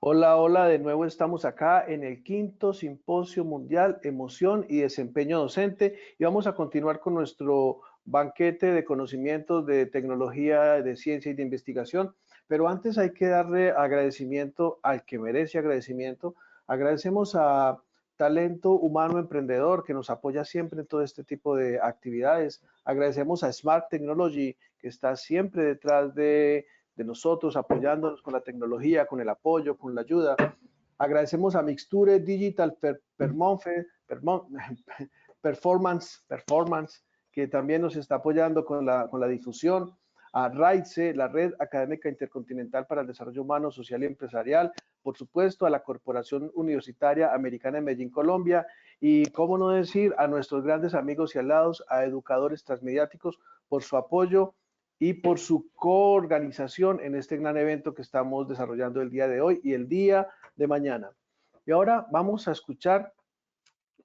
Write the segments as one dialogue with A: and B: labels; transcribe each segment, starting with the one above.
A: Hola, hola, de nuevo estamos acá en el quinto Simposio Mundial Emoción y Desempeño Docente y vamos a continuar con nuestro banquete de conocimientos de tecnología, de ciencia y de investigación. Pero antes hay que darle agradecimiento al que merece agradecimiento. Agradecemos a Talento Humano Emprendedor que nos apoya siempre en todo este tipo de actividades. Agradecemos a Smart Technology que está siempre detrás de nosotros, apoyándonos con la tecnología, con el apoyo, con la ayuda. Agradecemos a Mixture Digital Performance, que también nos está apoyando con la difusión. A RAICE, la Red Académica Intercontinental para el Desarrollo Humano, Social y Empresarial. Por supuesto, a la Corporación Universitaria Americana de Medellín, Colombia. Y, cómo no decir, a nuestros grandes amigos y aliados, a educadores transmediáticos, por su apoyo y por su coorganización en este gran evento que estamos desarrollando el día de hoy y el día de mañana. Y ahora vamos a escuchar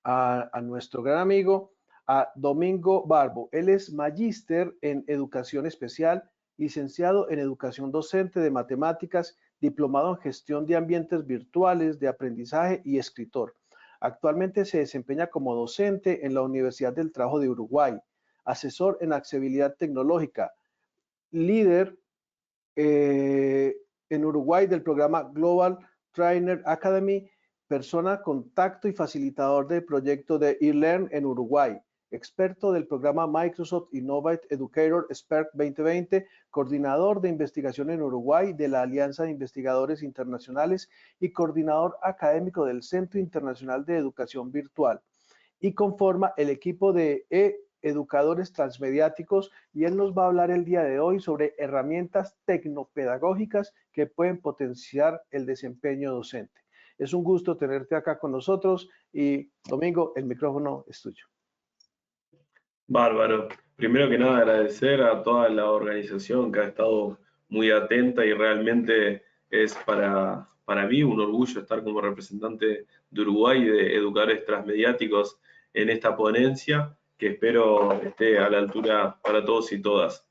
A: a nuestro gran amigo, a Domingo Barbo. Él es magíster en educación especial, licenciado en educación docente de matemáticas, diplomado en gestión de ambientes virtuales de aprendizaje y escritor. Actualmente se desempeña como docente en la Universidad del Trabajo de Uruguay, asesor en accesibilidad tecnológica, líder en Uruguay del programa Global Trainer Academy, persona contacto y facilitador del proyecto de eLearn en Uruguay, experto del programa Microsoft Innovate Educator SPERC 2020, coordinador de investigación en Uruguay de la Alianza de Investigadores Internacionales y coordinador académico del Centro Internacional de Educación Virtual, y conforma el equipo de educadores transmediáticos, y él nos va a hablar el día de hoy sobre herramientas tecnopedagógicas que pueden potenciar el desempeño docente. Es un gusto tenerte acá con nosotros y Domingo, el micrófono es tuyo.
B: Bárbaro. Primero que nada agradecer a toda la organización que ha estado muy atenta y realmente es para mí un orgullo estar como representante de Uruguay de educadores transmediáticos en esta ponencia que espero esté a la altura para todos y todas.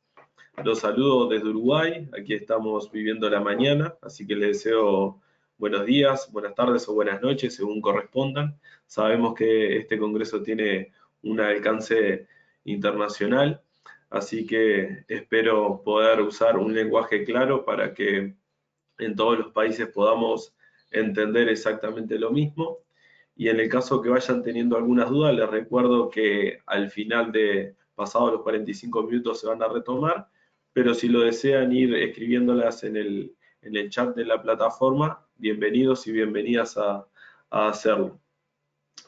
B: Los saludo desde Uruguay, aquí estamos viviendo la mañana, así que les deseo buenos días, buenas tardes o buenas noches según correspondan. Sabemos que este congreso tiene un alcance internacional, así que espero poder usar un lenguaje claro para que en todos los países podamos entender exactamente lo mismo. Y en el caso que vayan teniendo algunas dudas, les recuerdo que al final de pasados los 45 minutos se van a retomar, pero si lo desean ir escribiéndolas en el chat de la plataforma, bienvenidos y bienvenidas a hacerlo.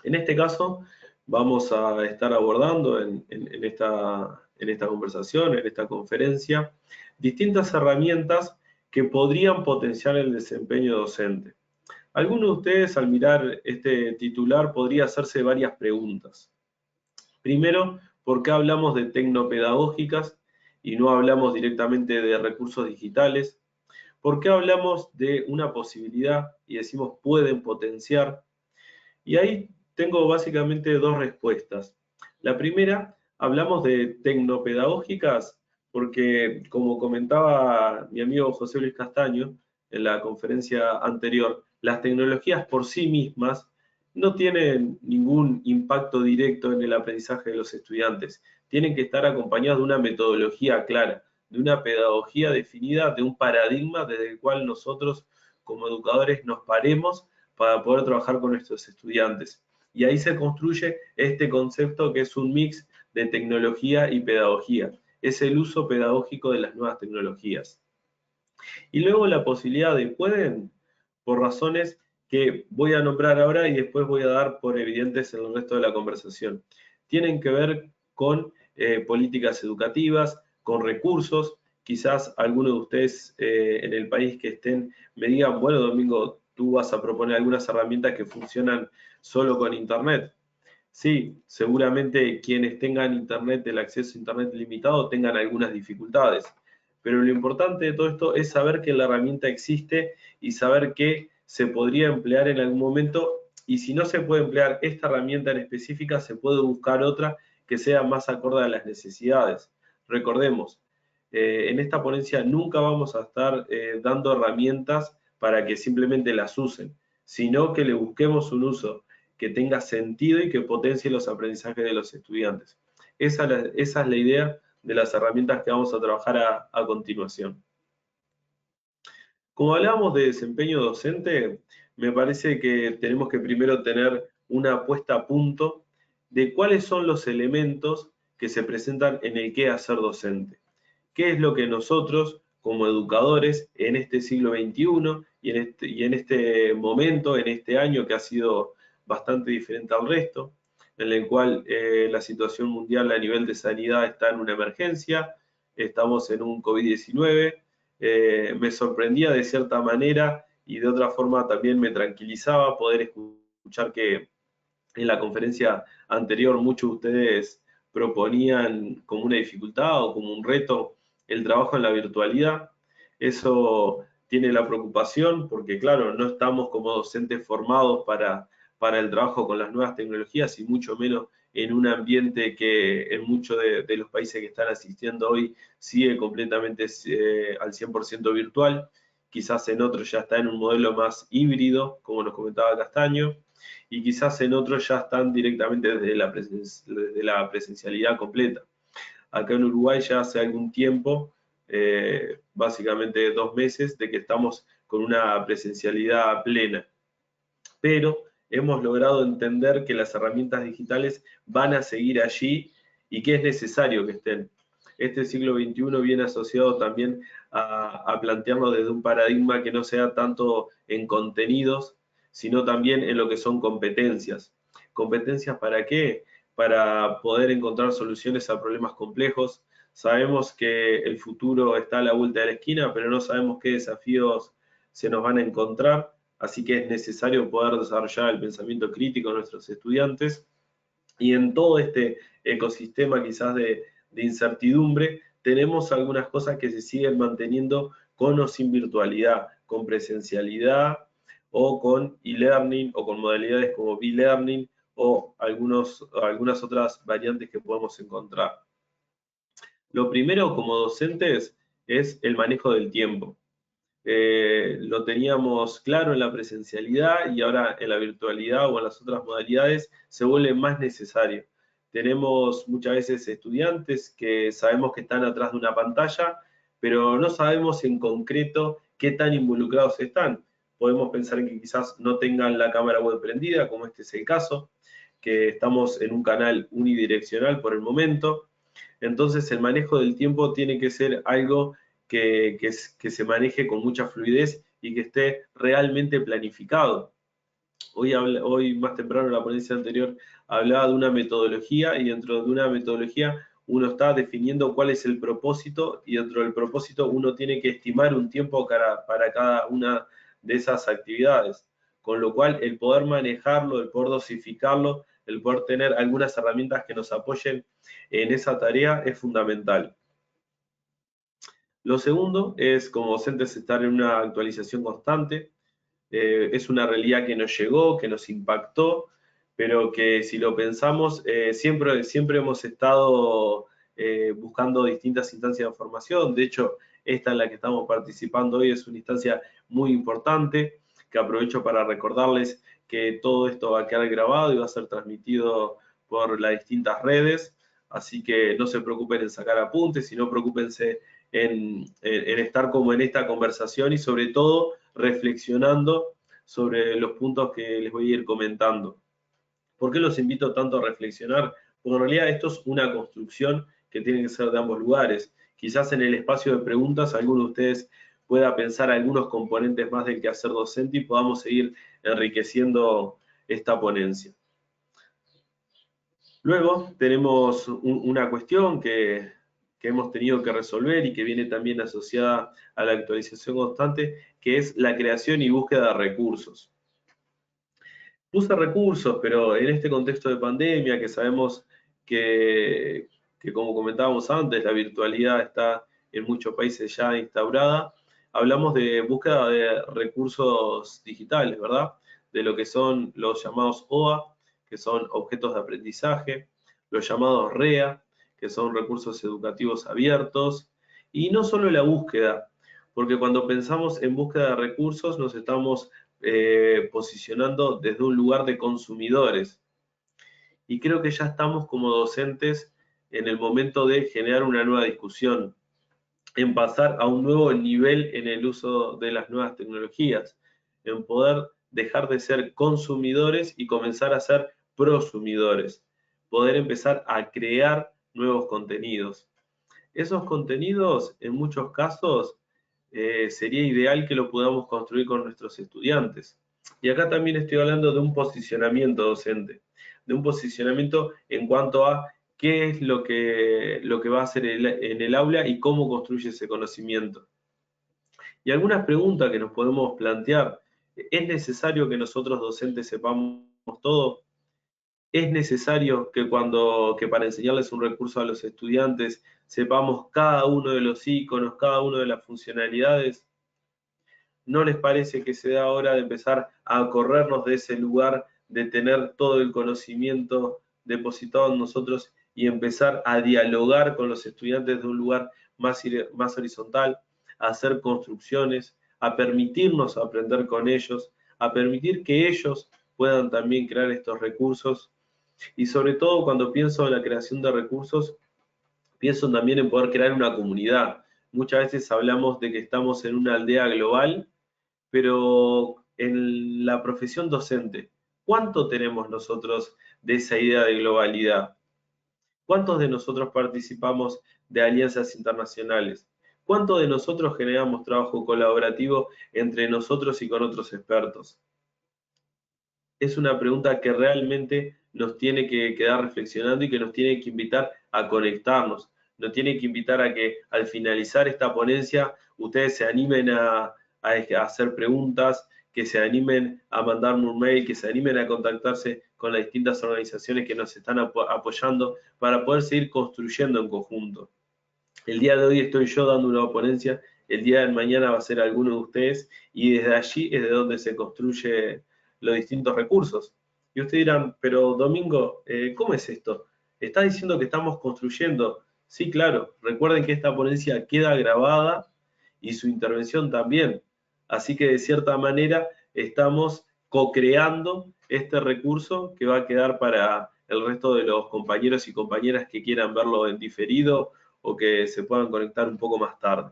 B: En este caso, vamos a estar abordando en esta conversación, en esta conferencia, distintas herramientas que podrían potenciar el desempeño docente. Alguno de ustedes, al mirar este titular, podría hacerse varias preguntas. Primero, ¿por qué hablamos de tecnopedagógicas y no hablamos directamente de recursos digitales? ¿Por qué hablamos de una posibilidad y decimos pueden potenciar? Y ahí tengo básicamente dos respuestas. La primera, hablamos de tecnopedagógicas porque, como comentaba mi amigo José Luis Castaño en la conferencia anterior, las tecnologías por sí mismas no tienen ningún impacto directo en el aprendizaje de los estudiantes. Tienen que estar acompañadas de una metodología clara, de una pedagogía definida, de un paradigma desde el cual nosotros como educadores nos paremos para poder trabajar con nuestros estudiantes. Y ahí se construye este concepto que es un mix de tecnología y pedagogía. Es el uso pedagógico de las nuevas tecnologías. Y luego la posibilidad de pueden, por razones que voy a nombrar ahora y después voy a dar por evidentes en el resto de la conversación. Tienen que ver con políticas educativas, con recursos. Quizás algunos de ustedes en el país que estén me digan, bueno, Domingo, tú vas a proponer algunas herramientas que funcionan solo con Internet. Sí, seguramente quienes tengan Internet, el acceso a Internet limitado, tengan algunas dificultades. Pero lo importante de todo esto es saber que la herramienta existe y saber que se podría emplear en algún momento. Y si no se puede emplear esta herramienta en específica, se puede buscar otra que sea más acorde a las necesidades. Recordemos, en esta ponencia nunca vamos a estar dando herramientas para que simplemente las usen, sino que le busquemos un uso que tenga sentido y que potencie los aprendizajes de los estudiantes. Esa es la idea de las herramientas que vamos a trabajar a continuación. Como hablamos de desempeño docente, me parece que tenemos que primero tener una puesta a punto de cuáles son los elementos que se presentan en el qué hacer docente. ¿Qué es lo que nosotros, como educadores, en este siglo XXI y en este momento, en este año que ha sido bastante diferente al resto, en el cual la situación mundial a nivel de sanidad está en una emergencia, estamos en un COVID-19, me sorprendía de cierta manera y de otra forma también me tranquilizaba poder escuchar que en la conferencia anterior muchos de ustedes proponían como una dificultad o como un reto el trabajo en la virtualidad. Eso tiene la preocupación porque, claro, no estamos como docentes formados para el trabajo con las nuevas tecnologías y mucho menos en un ambiente que en muchos de los países que están asistiendo hoy sigue completamente al 100% virtual. Quizás en otros ya está en un modelo más híbrido, como nos comentaba Castaño, y quizás en otros ya están directamente desde la presencialidad completa. Acá en Uruguay ya hace algún tiempo, básicamente 2 meses, de que estamos con una presencialidad plena. Pero hemos logrado entender que las herramientas digitales van a seguir allí y que es necesario que estén. Este siglo XXI viene asociado también a plantearnos desde un paradigma que no sea tanto en contenidos, sino también en lo que son competencias. ¿Competencias para qué? Para poder encontrar soluciones a problemas complejos. Sabemos que el futuro está a la vuelta de la esquina, pero no sabemos qué desafíos se nos van a encontrar, así que es necesario poder desarrollar el pensamiento crítico de nuestros estudiantes. Y en todo este ecosistema quizás de incertidumbre, tenemos algunas cosas que se siguen manteniendo con o sin virtualidad, con presencialidad o con e-learning o con modalidades como b-learning o algunas otras variantes que podemos encontrar. Lo primero como docentes es el manejo del tiempo. Lo teníamos claro en la presencialidad y ahora en la virtualidad o en las otras modalidades se vuelve más necesario. Tenemos muchas veces estudiantes que sabemos que están atrás de una pantalla, pero no sabemos en concreto qué tan involucrados están. Podemos pensar en que quizás no tengan la cámara web prendida, como este es el caso, que estamos en un canal unidireccional por el momento. Entonces el manejo del tiempo tiene que ser algo que se maneje con mucha fluidez y que esté realmente planificado. Hoy más temprano en la ponencia anterior hablaba de una metodología y dentro de una metodología uno está definiendo cuál es el propósito y dentro del propósito uno tiene que estimar un tiempo para cada una de esas actividades. Con lo cual el poder manejarlo, el poder dosificarlo, el poder tener algunas herramientas que nos apoyen en esa tarea es fundamental. Lo segundo es, como docentes, estar en una actualización constante. Es una realidad que nos llegó, que nos impactó, pero que si lo pensamos, siempre hemos estado buscando distintas instancias de formación. De hecho, esta en la que estamos participando hoy es una instancia muy importante, que aprovecho para recordarles que todo esto va a quedar grabado y va a ser transmitido por las distintas redes, así que no se preocupen en sacar apuntes, sino preocúpense en estar como en esta conversación y sobre todo reflexionando sobre los puntos que les voy a ir comentando. ¿Por qué los invito tanto a reflexionar? Porque en realidad esto es una construcción que tiene que ser de ambos lugares. Quizás en el espacio de preguntas alguno de ustedes pueda pensar algunos componentes más del quehacer docente y podamos seguir enriqueciendo esta ponencia. Luego tenemos una cuestión que hemos tenido que resolver y que viene también asociada a la actualización constante, que es la creación y búsqueda de recursos. Puse recursos, pero en este contexto de pandemia, que sabemos que como comentábamos antes, la virtualidad está en muchos países ya instaurada, hablamos de búsqueda de recursos digitales, ¿verdad? De lo que son los llamados OA, que son objetos de aprendizaje, los llamados REA, que son recursos educativos abiertos, y no solo la búsqueda, porque cuando pensamos en búsqueda de recursos nos estamos posicionando desde un lugar de consumidores. Y creo que ya estamos como docentes en el momento de generar una nueva discusión, en pasar a un nuevo nivel en el uso de las nuevas tecnologías, en poder dejar de ser consumidores y comenzar a ser prosumidores, poder empezar a crear nuevos contenidos. Esos contenidos, en muchos casos, sería ideal que lo podamos construir con nuestros estudiantes. Y acá también estoy hablando de un posicionamiento docente, de un posicionamiento en cuanto a qué es lo que va a hacer en el aula y cómo construye ese conocimiento. Y algunas preguntas que nos podemos plantear: ¿es necesario que nosotros docentes sepamos todo? ¿Es necesario que para enseñarles un recurso a los estudiantes sepamos cada uno de los iconos, cada una de las funcionalidades? ¿No les parece que se da hora de empezar a corrernos de ese lugar de tener todo el conocimiento depositado en nosotros y empezar a dialogar con los estudiantes de un lugar más horizontal, a hacer construcciones, a permitirnos aprender con ellos, a permitir que ellos puedan también crear estos recursos? Y sobre todo, cuando pienso en la creación de recursos, pienso también en poder crear una comunidad. Muchas veces hablamos de que estamos en una aldea global, pero en la profesión docente, ¿cuánto tenemos nosotros de esa idea de globalidad? ¿Cuántos de nosotros participamos de alianzas internacionales? ¿Cuántos de nosotros generamos trabajo colaborativo entre nosotros y con otros expertos? Es una pregunta que realmente nos tiene que quedar reflexionando y que nos tiene que invitar a conectarnos. Nos tiene que invitar a que al finalizar esta ponencia ustedes se animen a hacer preguntas, que se animen a mandarme un mail, que se animen a contactarse con las distintas organizaciones que nos están apoyando para poder seguir construyendo en conjunto. El día de hoy estoy yo dando una ponencia, el día de mañana va a ser alguno de ustedes, y desde allí es de donde se construye los distintos recursos. Y ustedes dirán, pero Domingo, ¿cómo es esto? ¿Estás diciendo que estamos construyendo? Sí, claro. Recuerden que esta ponencia queda grabada y su intervención también. Así que de cierta manera estamos co-creando este recurso que va a quedar para el resto de los compañeros y compañeras que quieran verlo en diferido o que se puedan conectar un poco más tarde.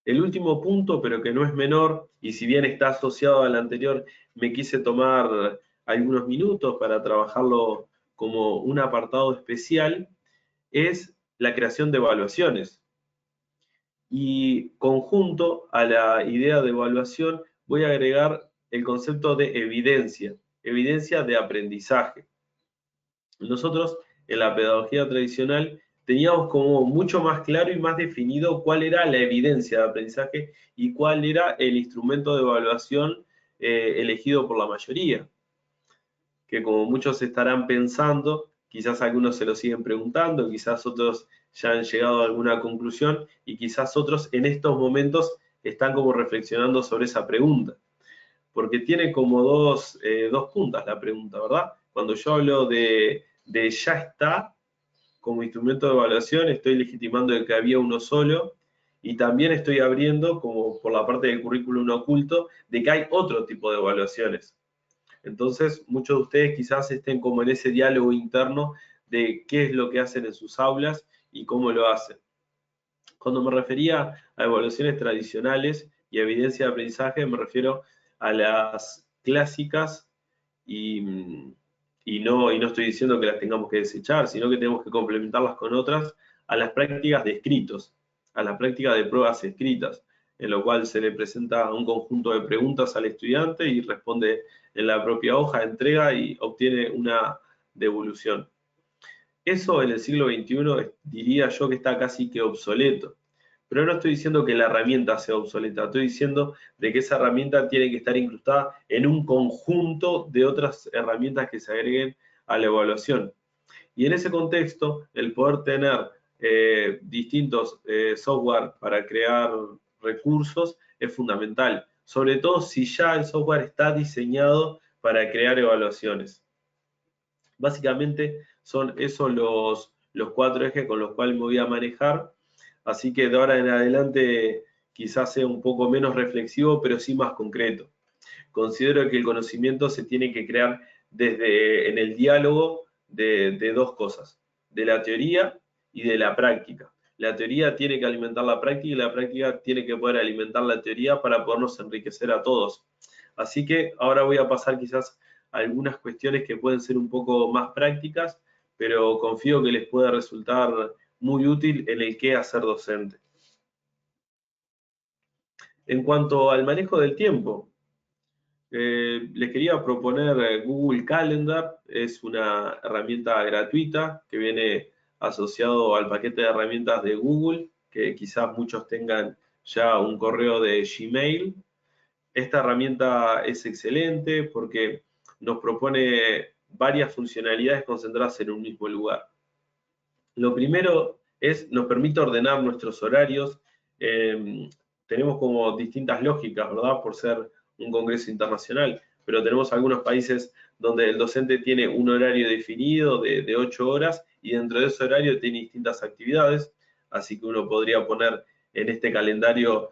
B: El último punto, pero que no es menor, y si bien está asociado al anterior, me quise tomar algunos minutos para trabajarlo como un apartado especial, es la creación de evaluaciones. Y conjunto a la idea de evaluación voy a agregar el concepto de evidencia de aprendizaje. Nosotros en la pedagogía tradicional teníamos como mucho más claro y más definido cuál era la evidencia de aprendizaje y cuál era el instrumento de evaluación elegido por la mayoría. Que como muchos estarán pensando, quizás algunos se lo siguen preguntando, quizás otros ya han llegado a alguna conclusión y quizás otros en estos momentos están como reflexionando sobre esa pregunta. Porque tiene como dos puntas la pregunta, ¿verdad? Cuando yo hablo de ya está como instrumento de evaluación, estoy legitimando de que había uno solo, y también estoy abriendo, como por la parte del currículum oculto, de que hay otro tipo de evaluaciones. Entonces, muchos de ustedes quizás estén como en ese diálogo interno de qué es lo que hacen en sus aulas y cómo lo hacen. Cuando me refería a evaluaciones tradicionales y evidencia de aprendizaje, me refiero a las clásicas y no estoy diciendo que las tengamos que desechar, sino que tenemos que complementarlas con otras, a las prácticas de escritos, a las prácticas de pruebas escritas, en lo cual se le presenta un conjunto de preguntas al estudiante y responde en la propia hoja, entrega y obtiene una devolución. Eso en el siglo XXI diría yo que está casi que obsoleto. Pero no estoy diciendo que la herramienta sea obsoleta, estoy diciendo de que esa herramienta tiene que estar incrustada en un conjunto de otras herramientas que se agreguen a la evaluación. Y en ese contexto, el poder tener distintos software para crear recursos es fundamental, sobre todo si ya el software está diseñado para crear evaluaciones. Básicamente son esos los 4 ejes con los cuales me voy a manejar. Así que de ahora en adelante quizás sea un poco menos reflexivo, pero sí más concreto. Considero que el conocimiento se tiene que crear en el diálogo de dos cosas, de la teoría y de la práctica. La teoría tiene que alimentar la práctica y la práctica tiene que poder alimentar la teoría para podernos enriquecer a todos. Así que ahora voy a pasar quizás a algunas cuestiones que pueden ser un poco más prácticas, pero confío que les pueda resultar muy útil en el qué hacer docente. En cuanto al manejo del tiempo, les quería proponer Google Calendar. Es una herramienta gratuita que viene asociado al paquete de herramientas de Google, que quizás muchos tengan ya un correo de Gmail. Esta herramienta es excelente porque nos propone varias funcionalidades concentradas en un mismo lugar. Lo primero nos permite ordenar nuestros horarios. Tenemos como distintas lógicas, ¿verdad? Por ser un congreso internacional, pero tenemos algunos países donde el docente tiene un horario definido de 8 horas y dentro de ese horario tiene distintas actividades, así que uno podría poner en este calendario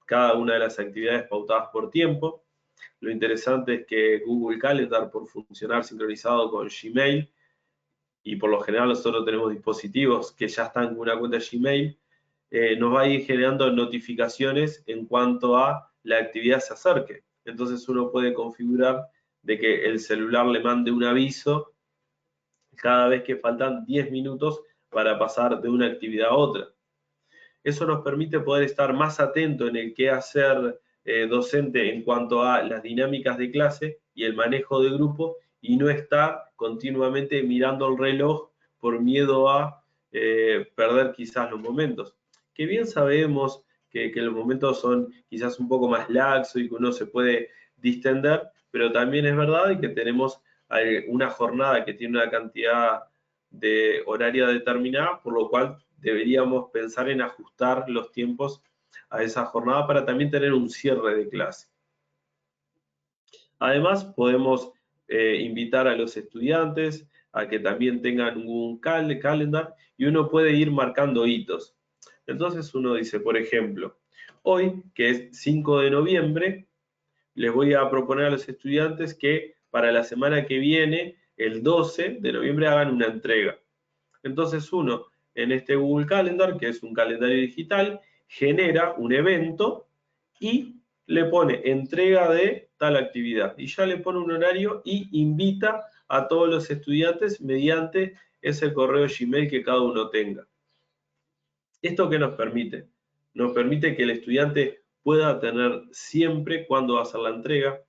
B: cada una de las actividades pautadas por tiempo. Lo interesante es que Google Calendar, por funcionar sincronizado con Gmail, y por lo general nosotros tenemos dispositivos que ya están con una cuenta Gmail, nos va a ir generando notificaciones en cuanto a la actividad se acerque. Entonces uno puede configurar de que el celular le mande un aviso cada vez que faltan 10 minutos para pasar de una actividad a otra. Eso nos permite poder estar más atento en el qué hacer docente en cuanto a las dinámicas de clase y el manejo de grupo y no estar continuamente mirando el reloj por miedo a perder quizás los momentos. Que bien sabemos que los momentos son quizás un poco más laxos y que uno se puede distender, pero también es verdad que tenemos una jornada que tiene una cantidad de horaria determinada, por lo cual deberíamos pensar en ajustar los tiempos a esa jornada para también tener un cierre de clase. Además, podemos invitar a los estudiantes a que también tengan un calendar y uno puede ir marcando hitos. Entonces uno dice, por ejemplo, hoy, que es 5 de noviembre, les voy a proponer a los estudiantes que para la semana que viene, el 12 de noviembre, hagan una entrega. Entonces uno, en este Google Calendar, que es un calendario digital, genera un evento y le pone entrega de tal actividad. Y ya le pone un horario y invita a todos los estudiantes mediante ese correo Gmail que cada uno tenga. ¿Esto qué nos permite? Nos permite que el estudiante pueda tener siempre cuándo va a hacer la entrega,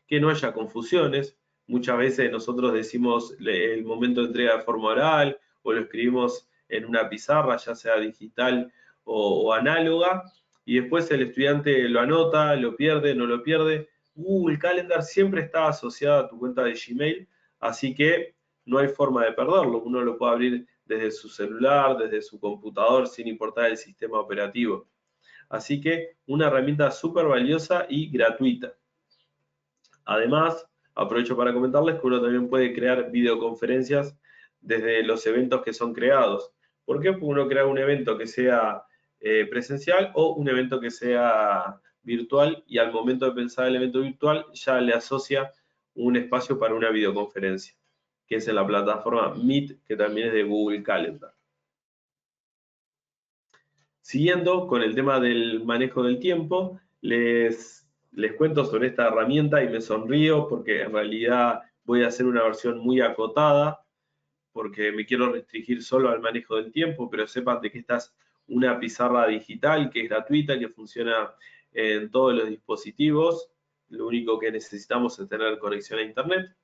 B: que no haya confusiones. Muchas veces nosotros decimos el momento de entrega de forma oral o lo escribimos en una pizarra, ya sea digital o análoga, y después el estudiante lo anota, lo pierde, no lo pierde. Google Calendar siempre está asociado a tu cuenta de Gmail, así que no hay forma de perderlo. Uno lo puede abrir desde su celular, desde su computador, sin importar el sistema operativo. Así que una herramienta súper valiosa y gratuita. Además, aprovecho para comentarles que uno también puede crear videoconferencias desde los eventos que son creados. ¿Por qué? Porque uno crea un evento que sea presencial o un evento que sea virtual y al momento de pensar el evento virtual ya le asocia un espacio para una videoconferencia, que es en la plataforma Meet, que también es de Google Calendar. Siguiendo con el tema del manejo del tiempo, les cuento sobre esta herramienta y me sonrío porque en realidad voy a hacer una versión muy acotada porque me quiero restringir solo al manejo del tiempo, pero sepan de que esta es una pizarra digital que es gratuita, que funciona en todos los dispositivos. Lo único que necesitamos es tener conexión a internet.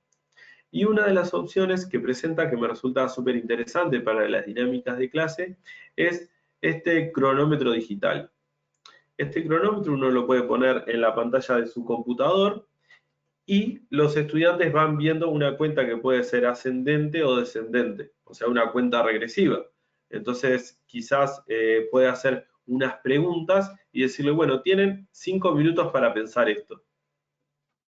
B: Y una de las opciones que presenta, que me resulta súper interesante para las dinámicas de clase, es este cronómetro digital. Este cronómetro uno lo puede poner en la pantalla de su computador y los estudiantes van viendo una cuenta que puede ser ascendente o descendente, o sea, una cuenta regresiva. Entonces, quizás puede hacer unas preguntas y decirle, bueno, tienen 5 minutos para pensar esto.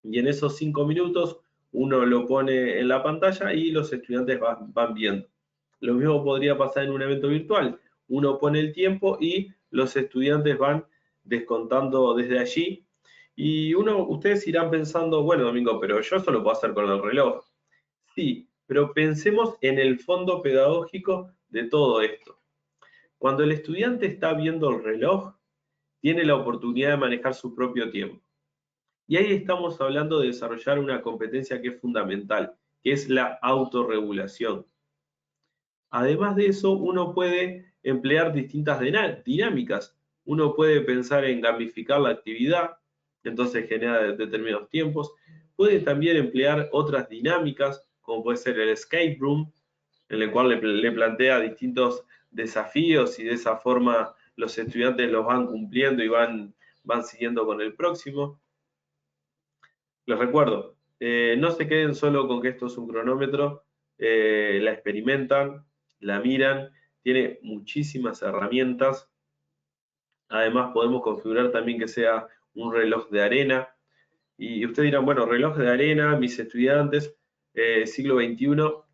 B: Y en esos 5 minutos uno lo pone en la pantalla y los estudiantes van viendo. Lo mismo podría pasar en un evento virtual. uno pone el tiempo y los estudiantes van descontando desde allí. Y ustedes irán pensando, bueno, Domingo, pero yo eso lo puedo hacer con el reloj. Sí, pero pensemos en el fondo pedagógico de todo esto. Cuando el estudiante está viendo el reloj, tiene la oportunidad de manejar su propio tiempo. Y ahí estamos hablando de desarrollar una competencia que es fundamental, que es la autorregulación. Además de eso, uno puede emplear distintas dinámicas. Uno puede pensar en gamificar la actividad, entonces genera determinados tiempos. Puede también emplear otras dinámicas, como puede ser el escape room, en el cual le plantea distintos desafíos y de esa forma los estudiantes los van cumpliendo y van siguiendo con el próximo. Les recuerdo, no se queden solo con que esto es un cronómetro, la experimentan, la miran, tiene muchísimas herramientas. Además podemos configurar también que sea un reloj de arena. Y ustedes dirán, bueno, reloj de arena, mis estudiantes, siglo XXI.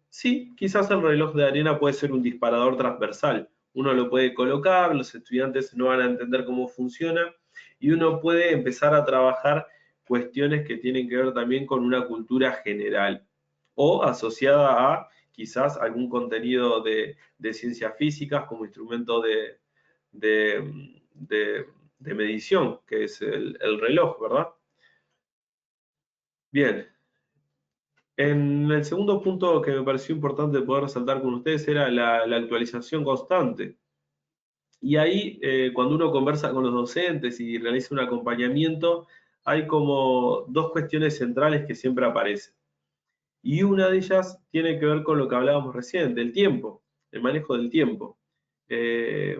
B: Sí, quizás el reloj de arena puede ser un disparador transversal. Uno lo puede colocar, los estudiantes no van a entender cómo funciona y uno puede empezar a trabajar cuestiones que tienen que ver también con una cultura general o asociada a quizás algún contenido de ciencias físicas como instrumento de medición, que es el reloj, ¿verdad? Bien, en el segundo punto que me pareció importante poder resaltar con ustedes era la actualización constante. Y ahí, cuando uno conversa con los docentes y realiza un acompañamiento, hay como dos cuestiones centrales que siempre aparecen. Y una de ellas tiene que ver con lo que hablábamos recién, del tiempo, el manejo del tiempo.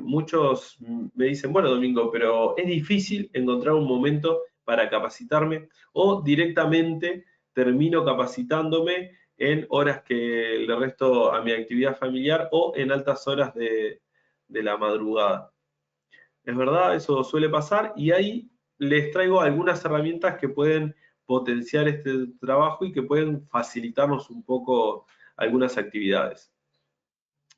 B: Muchos me dicen, bueno, Domingo, pero es difícil encontrar un momento para capacitarme o directamente termino capacitándome en horas que le resto a mi actividad familiar o en altas horas de la madrugada. Es verdad, eso suele pasar y ahí les traigo algunas herramientas que pueden potenciar este trabajo y que pueden facilitarnos un poco algunas actividades.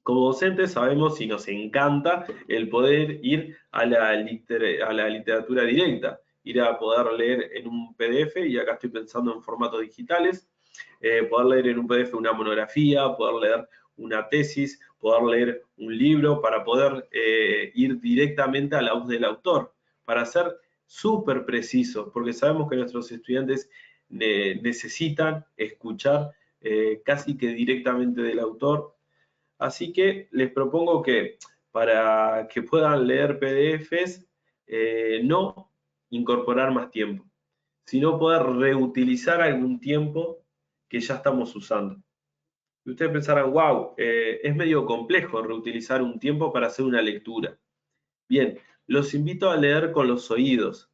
B: Como docentes sabemos y nos encanta el poder ir a la literatura directa, ir a poder leer en un PDF, y acá estoy pensando en formatos digitales, poder leer en un PDF una monografía, poder leer una tesis, poder leer un libro, para poder ir directamente a la voz del autor, para ser súper precisos, porque sabemos que nuestros estudiantes necesitan escuchar casi que directamente del autor. Así que les propongo que para que puedan leer PDFs, no incorporar más tiempo, sino poder reutilizar algún tiempo que ya estamos usando. Y ustedes pensarán, wow, es medio complejo reutilizar un tiempo para hacer una lectura. Bien, los invito a leer con los oídos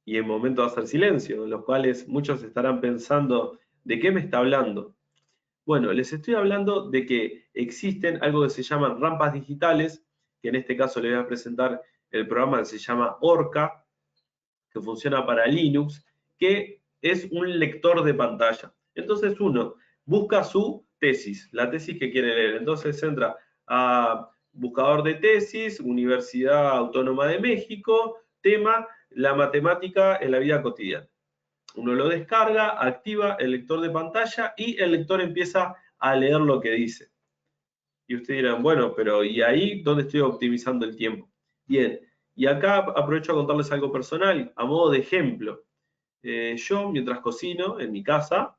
B: y en momentos de hacer silencio, en los cuales muchos estarán pensando, ¿de qué me está hablando? Bueno, les estoy hablando de que existen algo que se llaman rampas digitales, que en este caso les voy a presentar el programa que se llama Orca, que funciona para Linux, que es un lector de pantalla. Entonces uno busca su tesis, la tesis que quiere leer. Entonces entra a buscador de tesis, Universidad Autónoma de México, tema, la matemática en la vida cotidiana. Uno lo descarga, activa el lector de pantalla y el lector empieza a leer lo que dice. Y ustedes dirán, bueno, pero ¿y ahí dónde estoy optimizando el tiempo? Bien, y acá aprovecho a contarles algo personal, a modo de ejemplo. Yo, mientras cocino en mi casa,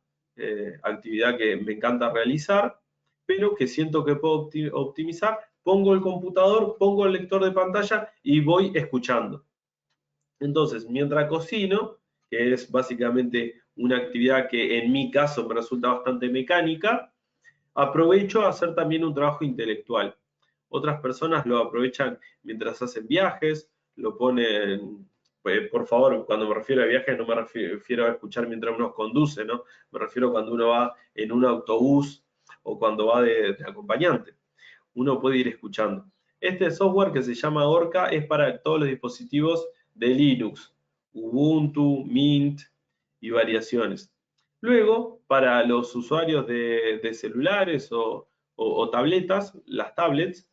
B: actividad que me encanta realizar, pero que siento que puedo optimizar, pongo el computador, pongo el lector de pantalla y voy escuchando. Entonces, mientras cocino, que es básicamente una actividad que en mi caso me resulta bastante mecánica, aprovecho a hacer también un trabajo intelectual. Otras personas lo aprovechan mientras hacen viajes, lo ponen, por favor, cuando me refiero a viajes no me refiero a escuchar mientras uno conduce, ¿no? Me refiero cuando uno va en un autobús o cuando va de acompañante. Uno puede ir escuchando. Este software que se llama Orca es para todos los dispositivos de Linux, Ubuntu, Mint y variaciones. Luego, para los usuarios de celulares o o tabletas, las tablets,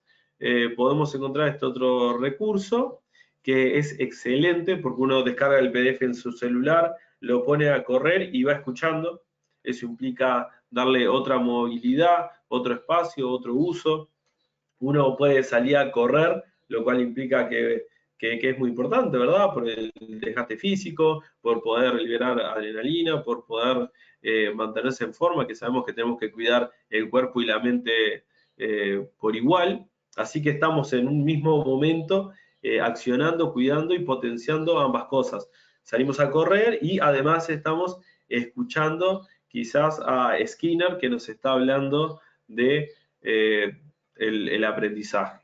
B: podemos encontrar este otro recurso que es excelente porque uno descarga el PDF en su celular, lo pone a correr y va escuchando. Eso implica darle otra movilidad, otro espacio, otro uso. Uno puede salir a correr, lo cual implica que es muy importante, ¿verdad? Por el desgaste físico, por poder liberar adrenalina, por poder mantenerse en forma, que sabemos que tenemos que cuidar el cuerpo y la mente por igual. Así que estamos en un mismo momento accionando, cuidando y potenciando ambas cosas. Salimos a correr y además estamos escuchando quizás a Skinner que nos está hablando de el aprendizaje.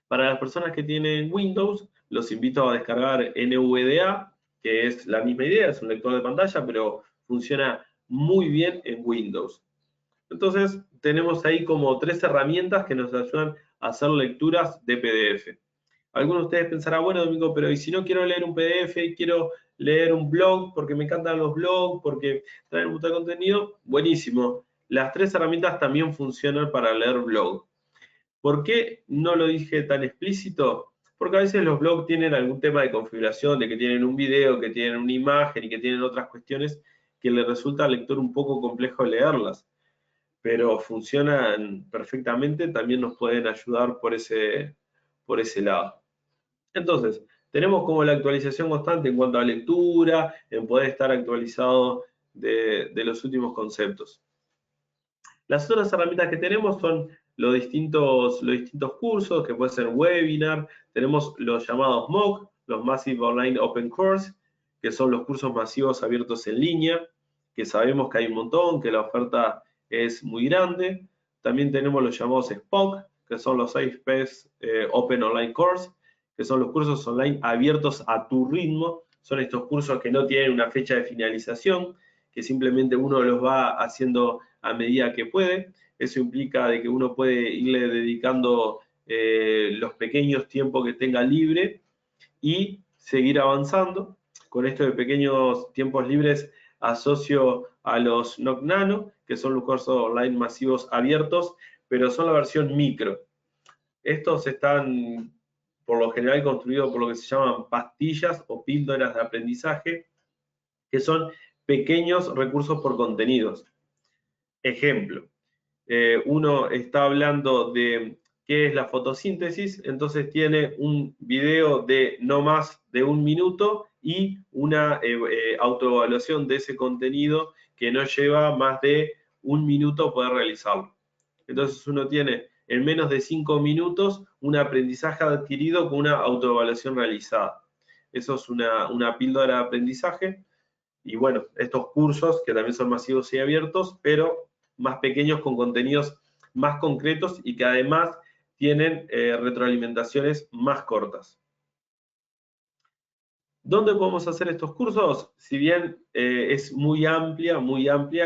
B: Para las personas que tienen Windows, los invito a descargar NVDA, que es la misma idea, es un lector de pantalla, pero funciona muy bien en Windows. Entonces, tenemos ahí como 3 herramientas que nos ayudan a hacer lecturas de PDF. Algunos de ustedes pensarán, bueno, Domingo, pero ¿y si no quiero leer un PDF, quiero leer un blog, porque me encantan los blogs, porque traen mucho contenido? Buenísimo. Las 3 herramientas también funcionan para leer blog. ¿Por qué no lo dije tan explícito? Porque a veces los blogs tienen algún tema de configuración, de que tienen un video, que tienen una imagen y que tienen otras cuestiones que le resulta al lector un poco complejo leerlas. Pero funcionan perfectamente, también nos pueden ayudar por ese lado. Entonces, tenemos como la actualización constante en cuanto a lectura, en poder estar actualizado de los últimos conceptos. Las otras herramientas que tenemos son los distintos cursos, que pueden ser webinar, tenemos los llamados MOOC, los Massive Online Open Course, que son los cursos masivos abiertos en línea, que sabemos que hay un montón, que la oferta es muy grande. También tenemos los llamados SPOC, que son los Safe Space Open Online Course, que son los cursos online abiertos a tu ritmo. Son estos cursos que no tienen una fecha de finalización, que simplemente uno los va haciendo a medida que puede. Eso implica de que uno puede irle dedicando los pequeños tiempos que tenga libre y seguir avanzando. Con esto de pequeños tiempos libres asocio a los NOC Nano, que son los cursos online masivos abiertos, pero son la versión micro. Estos están por lo general construidos por lo que se llaman pastillas o píldoras de aprendizaje, que son pequeños recursos por contenidos. Ejemplo, uno está hablando de qué es la fotosíntesis, entonces tiene un video de no más de 1 minuto y una autoevaluación de ese contenido que no lleva más de 1 minuto poder realizarlo. Entonces uno tiene en menos de 5 minutos un aprendizaje adquirido con una autoevaluación realizada. Eso es una píldora de aprendizaje. Y bueno, estos cursos que también son masivos y abiertos, pero más pequeños con contenidos más concretos y que además tienen retroalimentaciones más cortas. ¿Dónde podemos hacer estos cursos? Si bien es muy amplia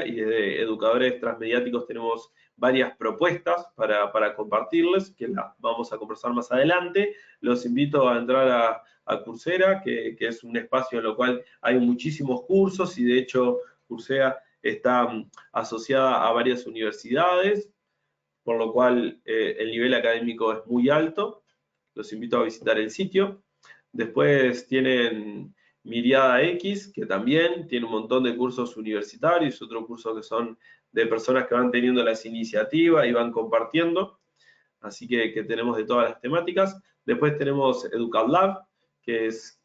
B: y desde educadores transmediáticos tenemos varias propuestas para compartirles, que las vamos a conversar más adelante. Los invito a entrar a Coursera, que es un espacio en el cual hay muchísimos cursos y de hecho Coursera está asociada a varias universidades, por lo cual el nivel académico es muy alto. Los invito a visitar el sitio. Después tienen Miriada X, que también tiene un montón de cursos universitarios, otros cursos que son de personas que van teniendo las iniciativas y van compartiendo. Así que tenemos de todas las temáticas. Después tenemos EducadLab, que es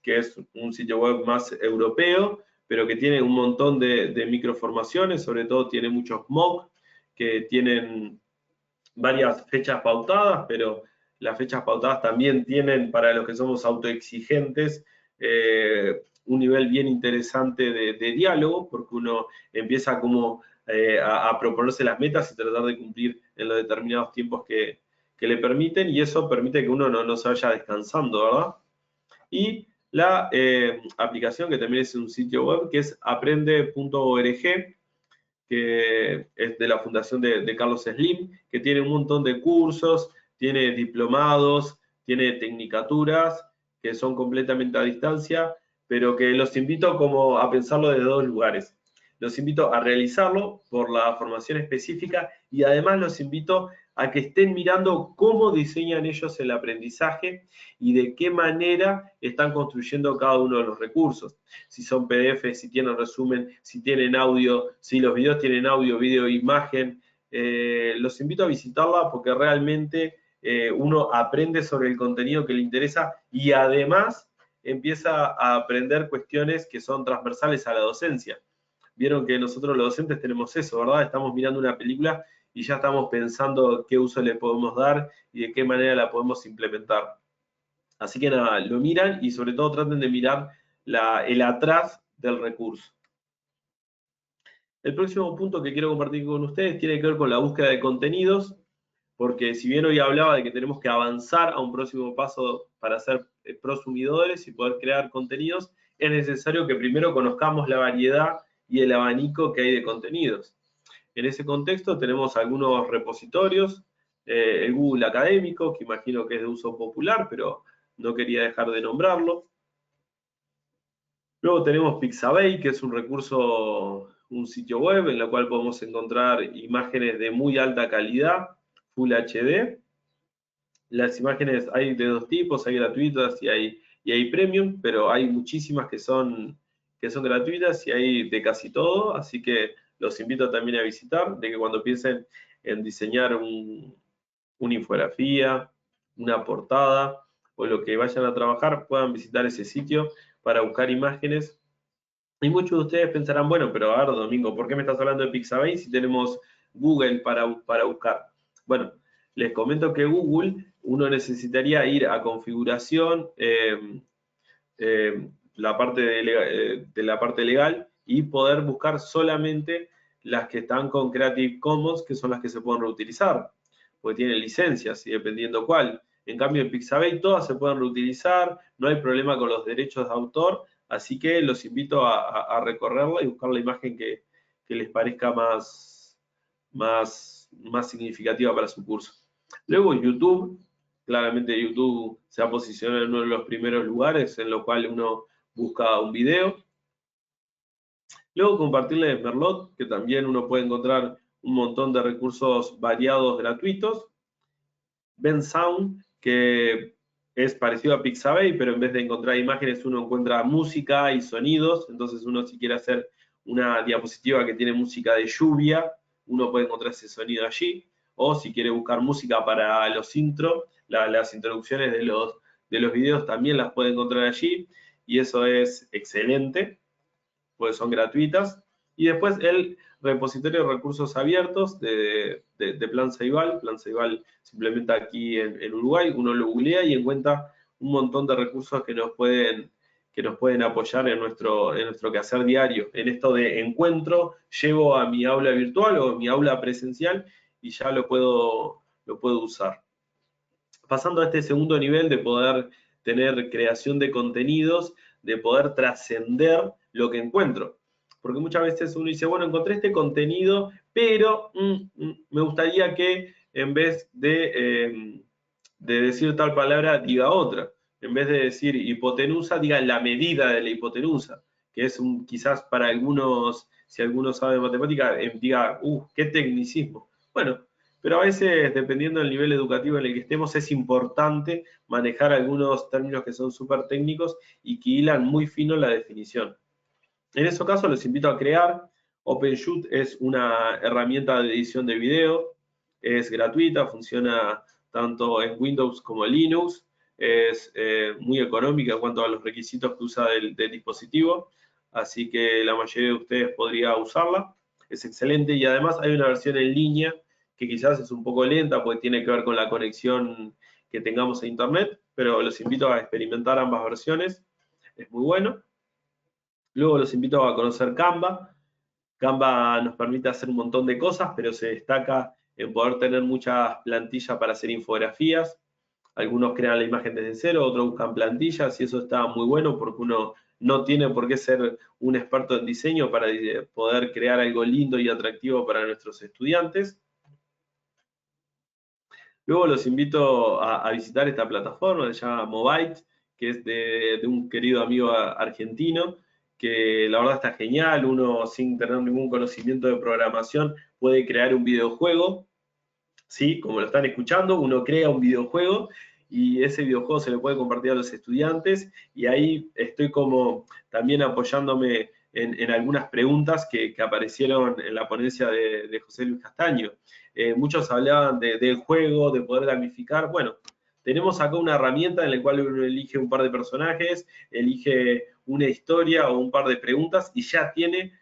B: un sitio web más europeo, pero que tiene un montón de microformaciones, sobre todo tiene muchos MOOC que tienen varias fechas pautadas, pero las fechas pautadas también tienen, para los que somos autoexigentes, un nivel bien interesante de diálogo, porque uno empieza como a proponerse las metas y tratar de cumplir en los determinados tiempos que le permiten, y eso permite que uno no se vaya descansando, ¿verdad? Y la aplicación, que también es un sitio web, que es aprende.org, que es de la fundación de Carlos Slim, que tiene un montón de cursos, tiene diplomados, tiene tecnicaturas, que son completamente a distancia, pero que los invito como a pensarlo desde 2 lugares. los invito a realizarlo por la formación específica y además los invito a que estén mirando cómo diseñan ellos el aprendizaje y de qué manera están construyendo cada uno de los recursos. Si son PDF, si tienen resumen, si tienen audio, si los videos tienen audio, video, imagen. Los invito a visitarla porque realmente uno aprende sobre el contenido que le interesa y además empieza a aprender cuestiones que son transversales a la docencia. Vieron que nosotros los docentes tenemos eso, ¿verdad? Estamos mirando una película y ya estamos pensando qué uso le podemos dar y de qué manera la podemos implementar. Así que nada, lo miran y sobre todo traten de mirar el atrás del recurso. El próximo punto que quiero compartir con ustedes tiene que ver con la búsqueda de contenidos, porque si bien hoy hablaba de que tenemos que avanzar a un próximo paso para ser prosumidores y poder crear contenidos, es necesario que primero conozcamos la variedad y el abanico que hay de contenidos. En ese contexto tenemos algunos repositorios, el Google Académico, que imagino que es de uso popular, pero no quería dejar de nombrarlo. Luego tenemos Pixabay, que es un recurso, un sitio web en el cual podemos encontrar imágenes de muy alta calidad, Full HD. Las imágenes hay de dos tipos, hay gratuitas y hay premium, pero hay muchísimas que son gratuitas y hay de casi todo, así que los invito también a visitar, de que cuando piensen en diseñar una infografía, una portada o lo que vayan a trabajar, puedan visitar ese sitio para buscar imágenes. Y muchos de ustedes pensarán, bueno, pero a ver, Domingo, ¿por qué me estás hablando de Pixabay si tenemos Google para buscar? Bueno, les comento que Google, uno necesitaría ir a configuración, la parte de la parte legal y poder buscar solamente las que están con Creative Commons, que son las que se pueden reutilizar, porque tienen licencias y dependiendo cuál. En cambio, en Pixabay todas se pueden reutilizar, no hay problema con los derechos de autor, así que los invito a recorrerla y buscar la imagen que les parezca más significativa para su curso. Luego YouTube, claramente YouTube se ha posicionado en uno de los primeros lugares en los cuales uno busca un video. Luego compartirles Merlot, que también uno puede encontrar un montón de recursos variados gratuitos. Bensound, que es parecido a Pixabay, pero en vez de encontrar imágenes uno encuentra música y sonidos. Entonces uno si quiere hacer una diapositiva que tiene música de lluvia, uno puede encontrar ese sonido allí. O si quiere buscar música para los intros, las introducciones de los videos también las puede encontrar allí. Y eso es excelente, pues son gratuitas. Y después el repositorio de recursos abiertos de Plan Ceibal. Plan Ceibal se implementa aquí en Uruguay, uno lo googlea y encuentra un montón de recursos que nos pueden apoyar en nuestro quehacer diario. En esto de encuentro, llevo a mi aula virtual o mi aula presencial y ya lo puedo usar. Pasando a este segundo nivel de poder tener creación de contenidos, de poder trascender lo que encuentro. Porque muchas veces uno dice, bueno, encontré este contenido, pero me gustaría que en vez de decir tal palabra, diga otra. En vez de decir hipotenusa, diga la medida de la hipotenusa, que es quizás para algunos, si algunos saben matemática, diga, qué tecnicismo. Bueno, pero a veces, dependiendo del nivel educativo en el que estemos, es importante manejar algunos términos que son súper técnicos y que hilan muy fino la definición. En ese caso, los invito a crear. OpenShoot es una herramienta de edición de video, es gratuita, funciona tanto en Windows como en Linux, es muy económica en cuanto a los requisitos que usa del dispositivo, así que la mayoría de ustedes podría usarla. Es excelente y además hay una versión en línea que quizás es un poco lenta porque tiene que ver con la conexión que tengamos a internet, pero los invito a experimentar ambas versiones, es muy bueno. Luego los invito a conocer Canva. Canva nos permite hacer un montón de cosas, pero se destaca en poder tener muchas plantillas para hacer infografías. Algunos crean la imagen desde cero, otros buscan plantillas y eso está muy bueno porque uno no tiene por qué ser un experto en diseño para poder crear algo lindo y atractivo para nuestros estudiantes. Luego los invito a visitar esta plataforma, se llama Mobite, que es de un querido amigo argentino, que la verdad está genial. Uno, sin tener ningún conocimiento de programación, puede crear un videojuego, ¿sí? Como lo están escuchando, uno crea un videojuego y ese videojuego se le puede compartir a los estudiantes, y ahí estoy como también apoyándome en algunas preguntas que aparecieron en la ponencia de José Luis Castaño. Muchos hablaban del juego, de poder gamificar. Bueno, tenemos acá una herramienta en la cual uno elige un par de personajes, elige una historia o un par de preguntas y ya tiene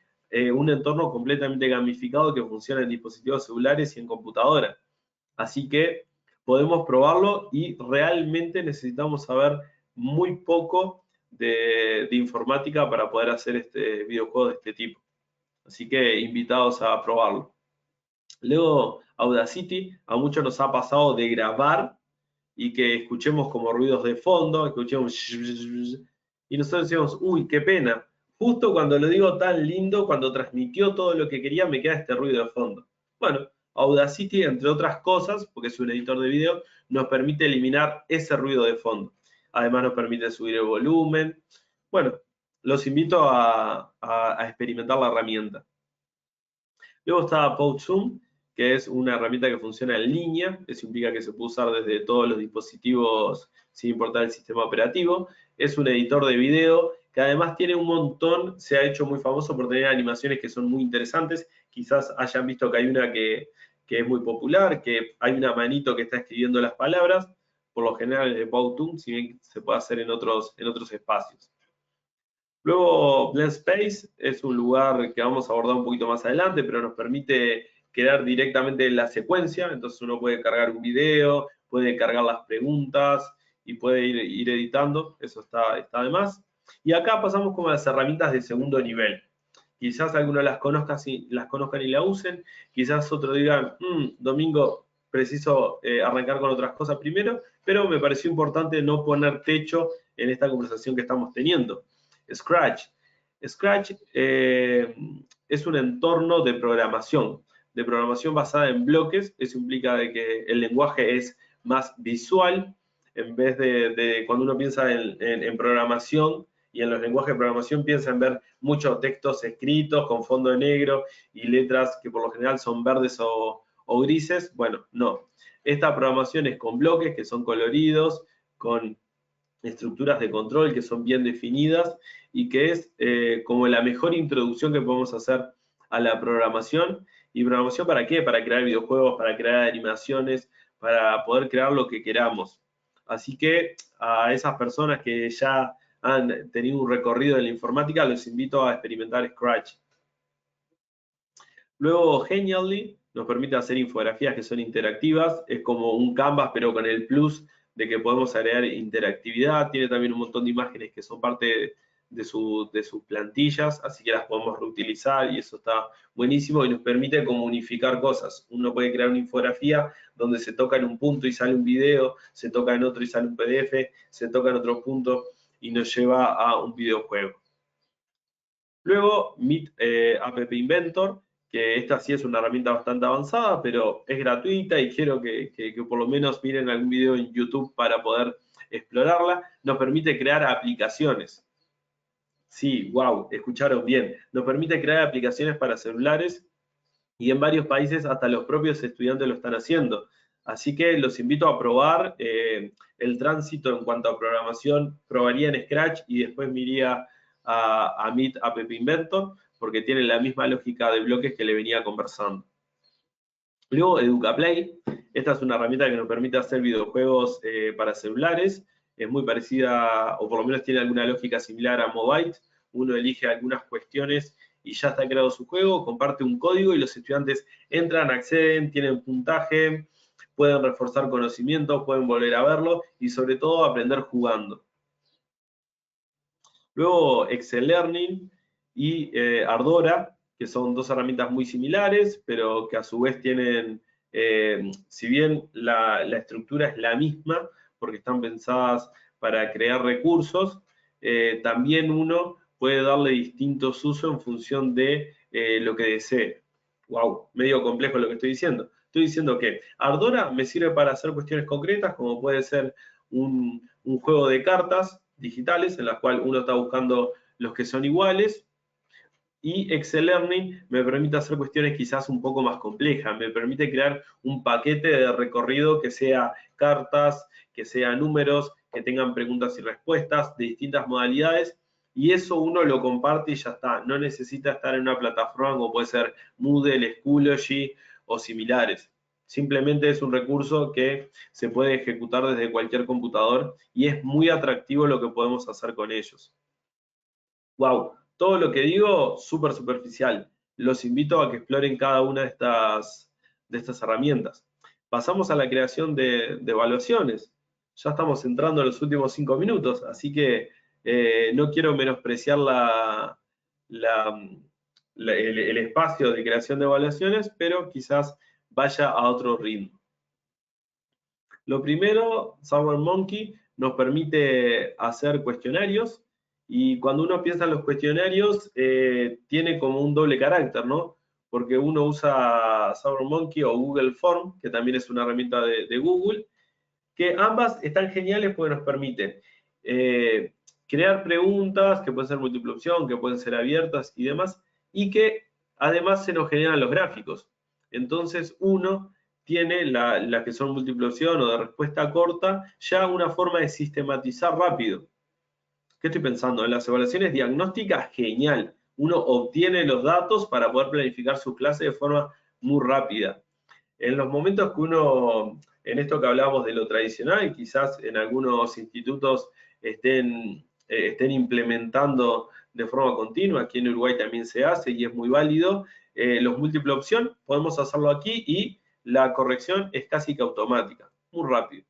B: un entorno completamente gamificado que funciona en dispositivos celulares y en computadora. Así que podemos probarlo y realmente necesitamos saber muy poco de informática para poder hacer este videojuego de este tipo. Así que invitados a probarlo. Luego, Audacity, a muchos nos ha pasado de grabar y que escuchemos como ruidos de fondo, escuchemos y nosotros decimos, uy, qué pena. Justo cuando lo digo tan lindo, cuando transmitió todo lo que quería, me queda este ruido de fondo. Bueno, Audacity, entre otras cosas, porque es un editor de video, nos permite eliminar ese ruido de fondo. Además nos permite subir el volumen. Bueno, los invito a experimentar la herramienta. Luego está PodZoom, que es una herramienta que funciona en línea. Eso implica que se puede usar desde todos los dispositivos sin importar el sistema operativo. Es un editor de video que además tiene un montón, se ha hecho muy famoso por tener animaciones que son muy interesantes. Quizás hayan visto que hay una que es muy popular, que hay una manito que está escribiendo las palabras. Por lo general es de PodZoom, si bien se puede hacer en otros espacios. Luego, BlendSpace es un lugar que vamos a abordar un poquito más adelante, pero nos permite crear directamente la secuencia. Entonces uno puede cargar un video, puede cargar las preguntas y puede ir editando. Eso está de más. Y acá pasamos como a las herramientas de segundo nivel. Quizás algunos las conozcan y la usen. Quizás otros digan, Domingo, preciso arrancar con otras cosas primero, pero me pareció importante no poner techo en esta conversación que estamos teniendo. Scratch. Scratch es un entorno de programación basada en bloques. Eso implica de que el lenguaje es más visual, en vez de cuando uno piensa en programación y en los lenguajes de programación, piensa en ver muchos textos escritos con fondo negro y letras que por lo general son verdes o grises. Bueno, no. Esta programación es con bloques que son coloridos, con estructuras de control que son bien definidas y que es como la mejor introducción que podemos hacer a la programación. ¿Y programación para qué? Para crear videojuegos, para crear animaciones, para poder crear lo que queramos. Así que a esas personas que ya han tenido un recorrido en la informática, los invito a experimentar Scratch. Luego, Genially nos permite hacer infografías que son interactivas. Es como un Canvas, pero con el plus de que podemos agregar interactividad. Tiene también un montón de imágenes que son parte de sus plantillas, así que las podemos reutilizar y eso está buenísimo y nos permite como unificar cosas. Uno puede crear una infografía donde se toca en un punto y sale un video, se toca en otro y sale un PDF, se toca en otro punto y nos lleva a un videojuego. Luego, Meet App Inventor, que esta sí es una herramienta bastante avanzada, pero es gratuita y quiero que por lo menos miren algún video en YouTube para poder explorarla. Nos permite crear aplicaciones. Sí, wow, escucharon bien. Nos permite crear aplicaciones para celulares y en varios países hasta los propios estudiantes lo están haciendo. Así que los invito a probar el tránsito en cuanto a programación. Probaría en Scratch y después me iría a Meet App Inventor, porque tiene la misma lógica de bloques que le venía conversando. Luego, EducaPlay. Esta es una herramienta que nos permite hacer videojuegos para celulares. Es muy parecida, o por lo menos tiene alguna lógica similar a Mobile. Uno elige algunas cuestiones y ya está creado su juego, comparte un código y los estudiantes entran, acceden, tienen puntaje, pueden reforzar conocimientos, pueden volver a verlo y sobre todo aprender jugando. Luego Excel Learning y Ardora, que son dos herramientas muy similares, pero que a su vez tienen, si bien la estructura es la misma, porque están pensadas para crear recursos, también uno puede darle distintos usos en función de lo que desee. Wow, medio complejo lo que estoy diciendo. Estoy diciendo que Ardora me sirve para hacer cuestiones concretas, como puede ser un juego de cartas digitales en las cuales uno está buscando los que son iguales. Y Excel Learning me permite hacer cuestiones quizás un poco más complejas, me permite crear un paquete de recorrido que sea cartas, que sea números, que tengan preguntas y respuestas de distintas modalidades, y eso uno lo comparte y ya está, no necesita estar en una plataforma como puede ser Moodle, Schoology o similares. Simplemente es un recurso que se puede ejecutar desde cualquier computador y es muy atractivo lo que podemos hacer con ellos. Wow, todo lo que digo, súper superficial. Los invito a que exploren cada una de estas herramientas. Pasamos a la creación de evaluaciones. Ya estamos entrando en los últimos 5 minutos, así que no quiero menospreciar el espacio de creación de evaluaciones, pero quizás vaya a otro ritmo. Lo primero, SurveyMonkey nos permite hacer cuestionarios, y cuando uno piensa en los cuestionarios, tiene como un doble carácter, ¿no? Porque uno usa SurveyMonkey o Google Form, que también es una herramienta de Google, que ambas están geniales porque nos permiten crear preguntas que pueden ser múltiple opción, que pueden ser abiertas y demás, y que además se nos generan los gráficos. Entonces uno tiene las que son múltiple opción o de respuesta corta, ya una forma de sistematizar rápido. ¿Qué estoy pensando? En las evaluaciones diagnósticas, genial. Uno obtiene los datos para poder planificar su clase de forma muy rápida. En los momentos que uno, en esto que hablábamos de lo tradicional, quizás en algunos institutos estén implementando de forma continua, aquí en Uruguay también se hace y es muy válido, los múltiple opción, podemos hacerlo aquí y la corrección es casi que automática, muy rápido.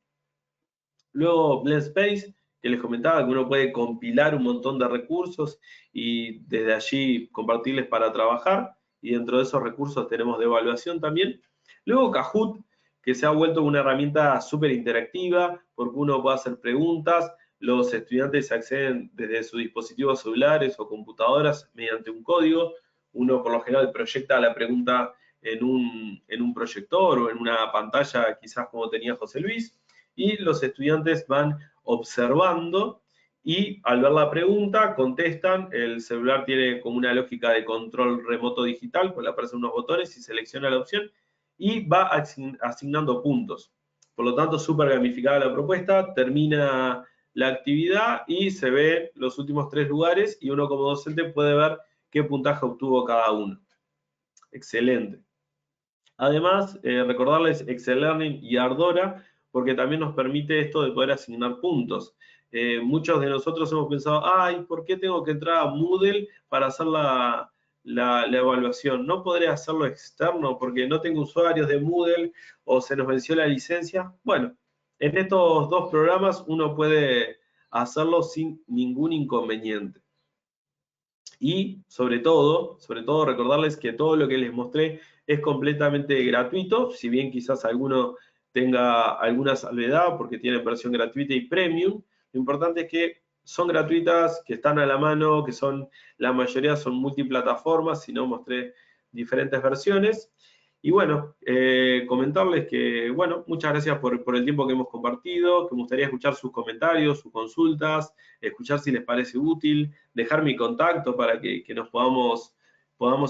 B: Luego BlendSpace, que les comentaba que uno puede compilar un montón de recursos y desde allí compartirles para trabajar, y dentro de esos recursos tenemos de evaluación también. Luego Kahoot, que se ha vuelto una herramienta súper interactiva porque uno puede hacer preguntas, los estudiantes acceden desde sus dispositivos celulares o computadoras mediante un código, uno por lo general proyecta la pregunta en un proyector o en una pantalla quizás como tenía José Luis, y los estudiantes van observando y al ver la pregunta contestan. El celular tiene como una lógica de control remoto digital, pues le aparecen unos botones y selecciona la opción y va asignando puntos. Por lo tanto, súper gamificada la propuesta, termina la actividad y se ve los últimos 3 lugares y uno como docente puede ver qué puntaje obtuvo cada uno. Excelente. Además, recordarles Excel Learning y Ardora, porque también nos permite esto de poder asignar puntos. Muchos de nosotros hemos pensado, ay, ¿por qué tengo que entrar a Moodle para hacer la evaluación? ¿No podré hacerlo externo porque no tengo usuarios de Moodle o se nos venció la licencia? Bueno, en estos 2 programas uno puede hacerlo sin ningún inconveniente. Y sobre todo recordarles que todo lo que les mostré es completamente gratuito, si bien quizás alguno tenga alguna salvedad porque tiene versión gratuita y premium. Lo importante es que son gratuitas, que están a la mano, que la mayoría son multiplataformas, si no mostré diferentes versiones. Y bueno, comentarles que, bueno, muchas gracias por el tiempo que hemos compartido, que me gustaría escuchar sus comentarios, sus consultas, escuchar si les parece útil, dejar mi contacto para que nos podamos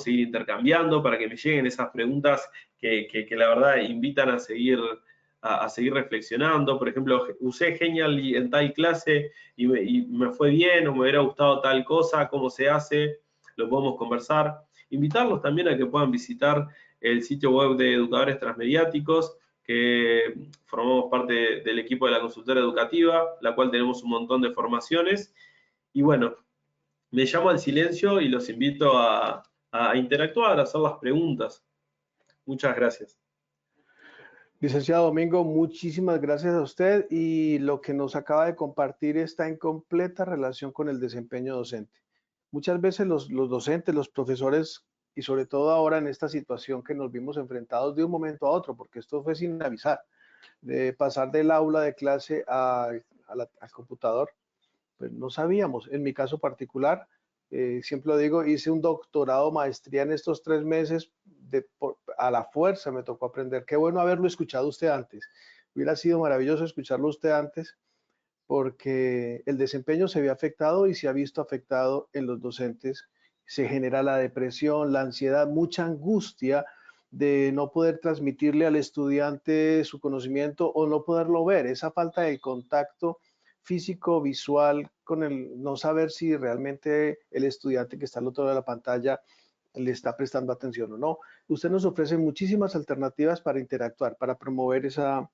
B: seguir intercambiando, para que me lleguen esas preguntas que la verdad invitan a seguir reflexionando. Por ejemplo, usé Genially en tal clase y me fue bien, o me hubiera gustado tal cosa, cómo se hace, lo podemos conversar. Invitarlos también a que puedan visitar el sitio web de Educadores Transmediáticos, que formamos parte del equipo de la consultora educativa, la cual tenemos un montón de formaciones. Y bueno, me llamo al silencio y los invito a interactuar, a hacer las preguntas. Muchas gracias.
A: Licenciado Domingo, muchísimas gracias a usted, y lo que nos acaba de compartir está en completa relación con el desempeño docente. Muchas veces los docentes, los profesores, y sobre todo ahora en esta situación que nos vimos enfrentados de un momento a otro, porque esto fue sin avisar, de pasar del aula de clase al computador, pues no sabíamos. En mi caso particular, siempre lo digo, hice un doctorado, maestría en estos 3 meses, a la fuerza me tocó aprender. Qué bueno haberlo escuchado usted antes. Hubiera sido maravilloso escucharlo usted antes, porque el desempeño se ve afectado y se ha visto afectado en los docentes. Se genera la depresión, la ansiedad, mucha angustia de no poder transmitirle al estudiante su conocimiento o no poderlo ver, esa falta de contacto físico, visual, con el no saber si realmente el estudiante que está al otro lado de la pantalla le está prestando atención o no. Usted nos ofrece muchísimas alternativas para interactuar, para promover esa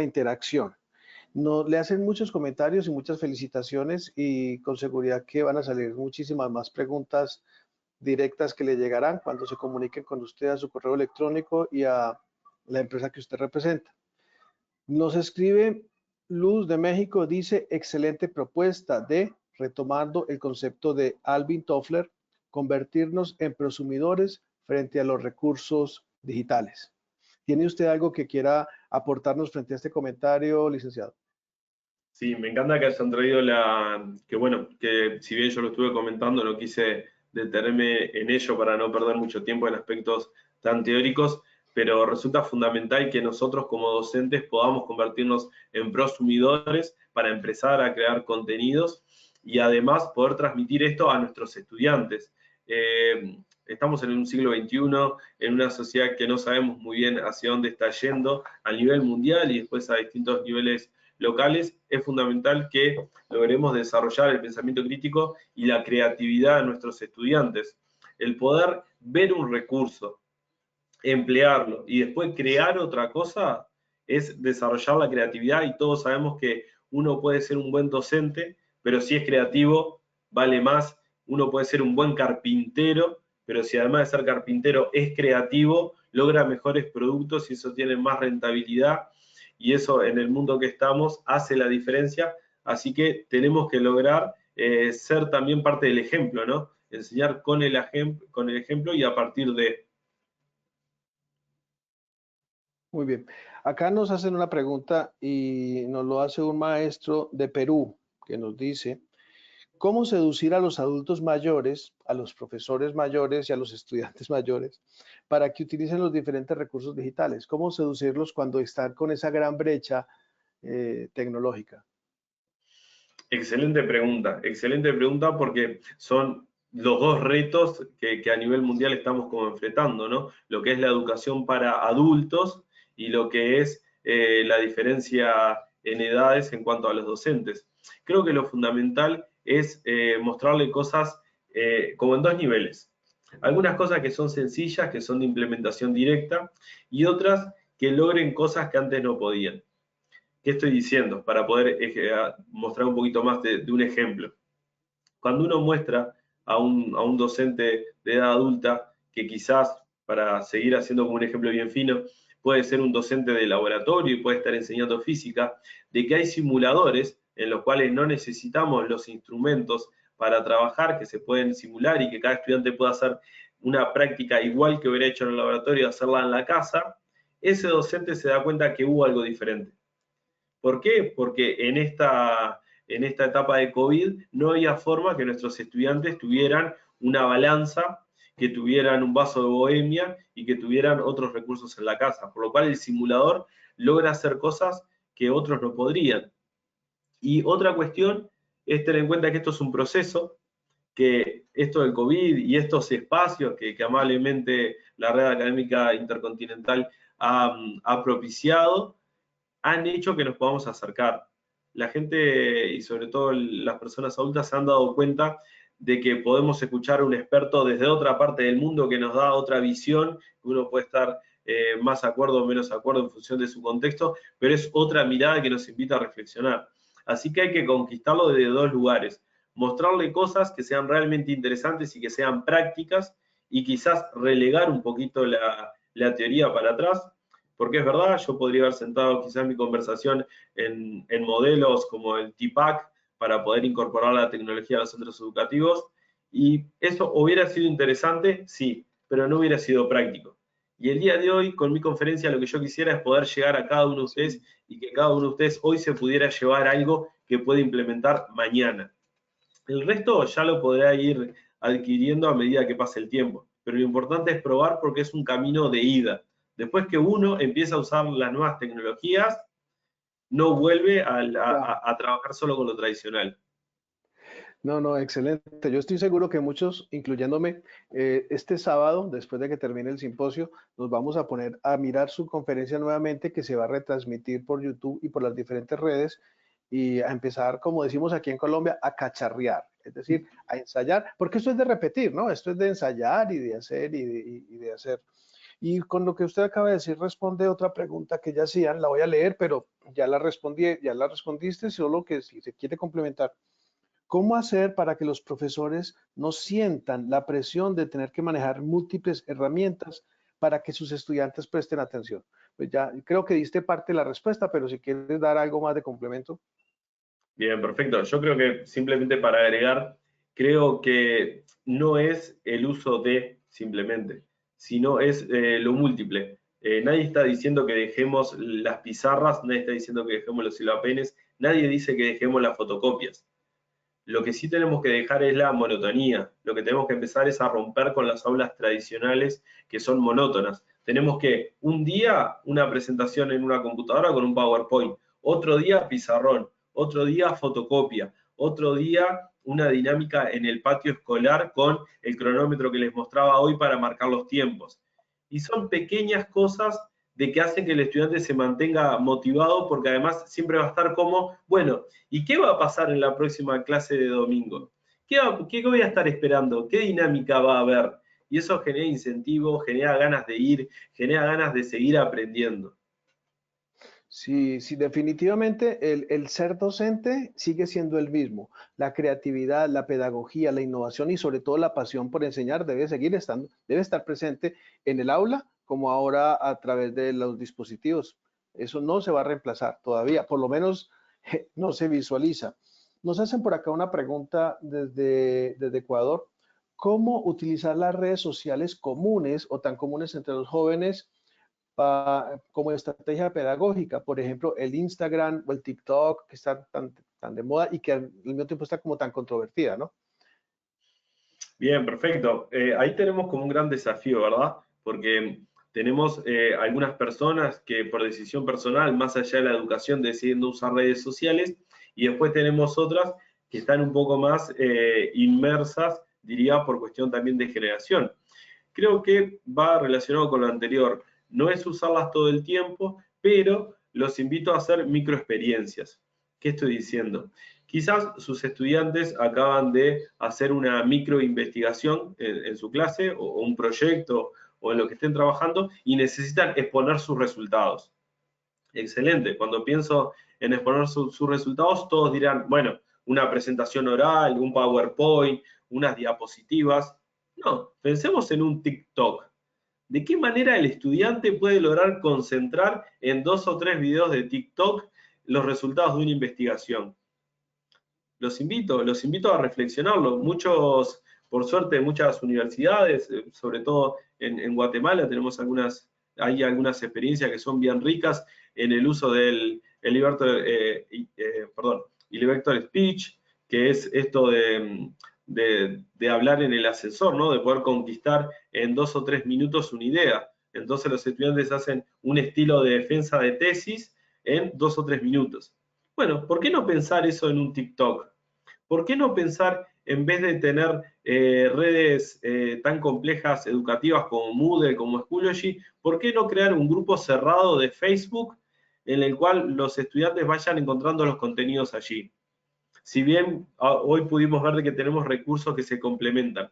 A: interacción. No, le hacen muchos comentarios y muchas felicitaciones y con seguridad que van a salir muchísimas más preguntas directas que le llegarán cuando se comuniquen con usted a su correo electrónico y a la empresa que usted representa. Nos escribe Luz de México, dice, excelente propuesta de, retomando el concepto de Alvin Toffler, convertirnos en prosumidores frente a los recursos digitales. ¿Tiene usted algo que quiera aportarnos frente a este comentario, licenciado?
B: Sí, me encanta que hayan traído que si bien yo lo estuve comentando, no quise detenerme en ello para no perder mucho tiempo en aspectos tan teóricos, pero resulta fundamental que nosotros como docentes podamos convertirnos en prosumidores para empezar a crear contenidos y además poder transmitir esto a nuestros estudiantes. Estamos en un siglo XXI, en una sociedad que no sabemos muy bien hacia dónde está yendo a nivel mundial y después a distintos niveles locales. Es fundamental que logremos desarrollar el pensamiento crítico y la creatividad de nuestros estudiantes. El poder ver un recurso, emplearlo y después crear otra cosa es desarrollar la creatividad, y todos sabemos que uno puede ser un buen docente, pero si es creativo vale más. Uno puede ser un buen carpintero, pero si además de ser carpintero es creativo, logra mejores productos y eso tiene más rentabilidad, y eso en el mundo que estamos hace la diferencia. Así que tenemos que lograr ser también parte del ejemplo, ¿no? Enseñar con el ejemplo y a partir de...
A: Muy bien. Acá nos hacen una pregunta y nos lo hace un maestro de Perú que nos dice, ¿cómo seducir a los adultos mayores, a los profesores mayores y a los estudiantes mayores para que utilicen los diferentes recursos digitales? ¿Cómo seducirlos cuando están con esa gran brecha tecnológica?
B: Excelente pregunta porque son los dos retos que a nivel mundial estamos como enfrentando, ¿no? Lo que es la educación para adultos y lo que es la diferencia en edades en cuanto a los docentes. Creo que lo fundamental es mostrarle cosas como en dos niveles. Algunas cosas que son sencillas, que son de implementación directa, y otras que logren cosas que antes no podían. ¿Qué estoy diciendo? Para poder mostrar un poquito más de un ejemplo. Cuando uno muestra a un docente de edad adulta, que quizás, para seguir haciendo como un ejemplo bien fino, puede ser un docente de laboratorio y puede estar enseñando física, de que hay simuladores en los cuales no necesitamos los instrumentos para trabajar, que se pueden simular y que cada estudiante pueda hacer una práctica igual que hubiera hecho en el laboratorio, hacerla en la casa, ese docente se da cuenta que hubo algo diferente. ¿Por qué? Porque en esta etapa de COVID no había forma que nuestros estudiantes tuvieran una balanza, que tuvieran un vaso de bohemia y que tuvieran otros recursos en la casa, por lo cual el simulador logra hacer cosas que otros no podrían. Y otra cuestión es tener en cuenta que esto es un proceso, que esto del COVID y estos espacios que amablemente la Red Académica Intercontinental ha propiciado, han hecho que nos podamos acercar. La gente y sobre todo las personas adultas se han dado cuenta de que podemos escuchar a un experto desde otra parte del mundo que nos da otra visión, que uno puede estar más de acuerdo o menos de acuerdo en función de su contexto, pero es otra mirada que nos invita a reflexionar. Así que hay que conquistarlo desde dos lugares: mostrarle cosas que sean realmente interesantes y que sean prácticas, y quizás relegar un poquito la teoría para atrás, porque es verdad, yo podría haber sentado quizás mi conversación en modelos como el TPACK para poder incorporar la tecnología a los centros educativos, y eso hubiera sido interesante, sí, pero no hubiera sido práctico. Y el día de hoy, con mi conferencia, lo que yo quisiera es poder llegar a cada uno de ustedes y que cada uno de ustedes hoy se pudiera llevar algo que pueda implementar mañana. El resto ya lo podrá ir adquiriendo a medida que pase el tiempo, pero lo importante es probar, porque es un camino de ida. Después que uno empieza a usar las nuevas tecnologías, no vuelve
A: Ya.
B: a trabajar solo con lo tradicional.
A: No, no, excelente. Yo estoy seguro que muchos, incluyéndome, este sábado, después de que termine el simposio, nos vamos a poner a mirar su conferencia nuevamente que se va a retransmitir por YouTube y por las diferentes redes y a empezar, como decimos aquí en Colombia, a cacharrear, es decir, a ensayar, porque esto es de repetir, ¿no? Esto es de ensayar y de hacer y de hacer. Y con lo que usted acaba de decir, responde otra pregunta que ya hacían, la voy a leer, pero ya la respondiste, solo que si se quiere complementar. ¿Cómo hacer para que los profesores no sientan la presión de tener que manejar múltiples herramientas para que sus estudiantes presten atención? Pues ya creo que diste parte de la respuesta, pero si quieres dar algo más de complemento.
B: Bien, perfecto. Yo creo que simplemente para agregar, creo que no es el uso de simplemente, sino es lo múltiple. Nadie está diciendo que dejemos las pizarras, nadie está diciendo que dejemos los silapenes, nadie dice que dejemos las fotocopias. Lo que sí tenemos que dejar es la monotonía. Lo que tenemos que empezar es a romper con las aulas tradicionales que son monótonas. Tenemos que un día una presentación en una computadora con un PowerPoint, otro día pizarrón, otro día fotocopia, otro día una dinámica en el patio escolar con el cronómetro que les mostraba hoy para marcar los tiempos. Y son pequeñas cosas de que hacen que el estudiante se mantenga motivado porque además siempre va a estar como, bueno, ¿y qué va a pasar en la próxima clase de domingo? ¿Qué voy a estar esperando? ¿Qué dinámica va a haber? Y eso genera incentivo, genera ganas de ir, genera ganas de seguir aprendiendo.
A: Sí, sí, definitivamente el ser docente sigue siendo el mismo. La creatividad, la pedagogía, la innovación y sobre todo la pasión por enseñar debe seguir estando, debe estar presente en el aula como ahora a través de los dispositivos. Eso no se va a reemplazar todavía, por lo menos no se visualiza. Nos hacen por acá una pregunta desde Ecuador. ¿Cómo utilizar las redes sociales comunes o tan comunes entre los jóvenes como estrategia pedagógica? Por ejemplo, el Instagram o el TikTok, que están tan de moda y que al mismo tiempo está como tan controvertida, ¿no?
B: Bien, perfecto. Ahí tenemos como un gran desafío, ¿verdad? Porque tenemos algunas personas que por decisión personal, más allá de la educación, deciden no usar redes sociales y después tenemos otras que están un poco más inmersas, diría, por cuestión también de generación. Creo que va relacionado con lo anterior. No es usarlas todo el tiempo, pero los invito a hacer microexperiencias. ¿Qué estoy diciendo? Quizás sus estudiantes acaban de hacer una microinvestigación en su clase o un proyecto o en lo que estén trabajando y necesitan exponer sus resultados. Excelente. Cuando pienso en exponer sus resultados, todos dirán, bueno, una presentación oral, un PowerPoint, unas diapositivas. No, pensemos en un TikTok. ¿De qué manera el estudiante puede lograr concentrar en 2 o 3 videos de TikTok los resultados de una investigación? Los invito a reflexionarlo. Muchos, por suerte, muchas universidades, sobre todo en Guatemala, tenemos hay algunas experiencias que son bien ricas en el uso del elevator speech, que es esto de hablar en el ascensor, ¿no? De poder conquistar en 2 o 3 minutos una idea. Entonces los estudiantes hacen un estilo de defensa de tesis en 2 o 3 minutos. Bueno, ¿por qué no pensar eso en un TikTok? ¿Por qué no pensar, en vez de tener redes tan complejas educativas como Moodle, como Schoology, por qué no crear un grupo cerrado de Facebook en el cual los estudiantes vayan encontrando los contenidos allí? Si bien hoy pudimos ver de que tenemos recursos que se complementan.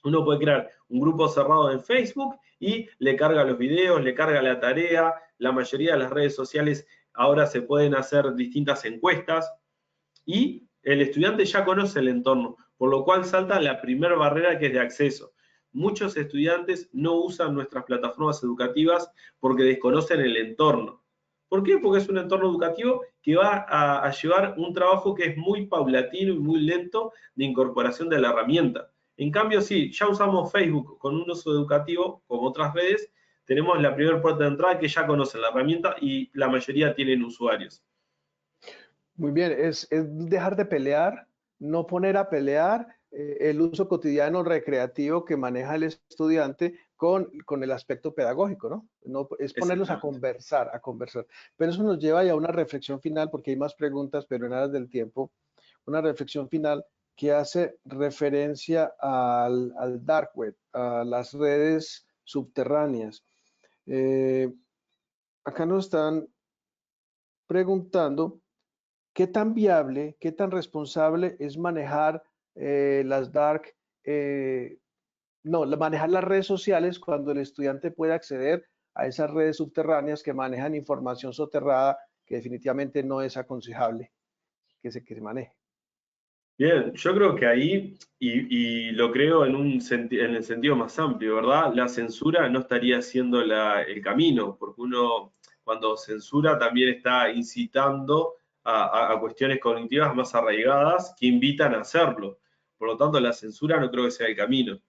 B: Uno puede crear un grupo cerrado en Facebook y le carga los videos, le carga la tarea. La mayoría de las redes sociales ahora se pueden hacer distintas encuestas y el estudiante ya conoce el entorno, por lo cual salta la primera barrera que es de acceso. Muchos estudiantes no usan nuestras plataformas educativas porque desconocen el entorno. ¿Por qué? Porque es un entorno educativo que va a llevar un trabajo que es muy paulatino y muy lento de incorporación de la herramienta. En cambio, si ya usamos Facebook con un uso educativo, como otras redes, tenemos la primera puerta de entrada que ya conocen la herramienta y la mayoría tienen usuarios.
A: Muy bien, es dejar de pelear, no poner a pelear el uso cotidiano recreativo que maneja el estudiante con el aspecto pedagógico, ¿no? No es ponerlos a
B: Exactamente.
A: conversar, a conversar. Pero eso nos lleva ya a una reflexión final, porque hay más preguntas, pero en aras del tiempo, una reflexión final que hace referencia al dark web, a las redes subterráneas. Eh, Acá nos están preguntando qué tan viable, qué tan responsable es manejar las dark, eh, no, manejar las redes sociales cuando el estudiante puede acceder a esas redes subterráneas que manejan información soterrada que definitivamente no es aconsejable que se maneje.
B: Bien, yo creo que ahí, y lo creo en en el sentido más amplio, ¿verdad? La censura no estaría siendo el camino, porque uno cuando censura también está incitando a cuestiones cognitivas más arraigadas que invitan a hacerlo. Por lo tanto, la censura no creo que sea el camino.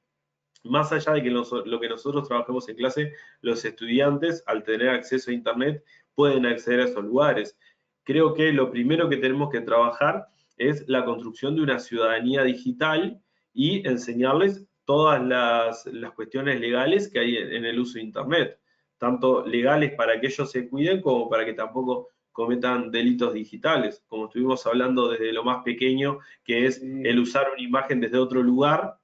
B: Más allá de que lo que nosotros trabajemos en clase, los estudiantes, al tener acceso a Internet, pueden acceder a esos lugares. Creo que lo primero que tenemos que trabajar es la construcción de una ciudadanía digital y enseñarles todas las cuestiones legales que hay en el uso de Internet, tanto legales para que ellos se cuiden como para que tampoco cometan delitos digitales, como estuvimos hablando desde lo más pequeño, que es
A: Sí.
B: el usar una imagen desde otro lugar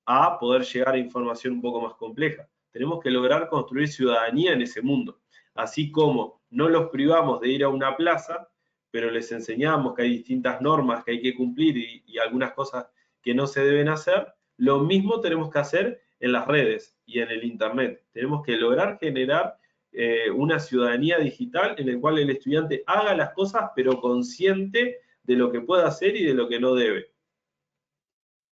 B: a poder llegar a información un poco más compleja. Tenemos que lograr construir ciudadanía en ese mundo, así como no los privamos de ir a una plaza, pero les enseñamos que hay distintas normas que hay que cumplir y algunas cosas que no se deben hacer, lo mismo tenemos que hacer en las redes y en el Internet. Tenemos que lograr generar una ciudadanía digital en el cual el estudiante haga las cosas, pero consciente de lo que puede hacer y de lo que no debe.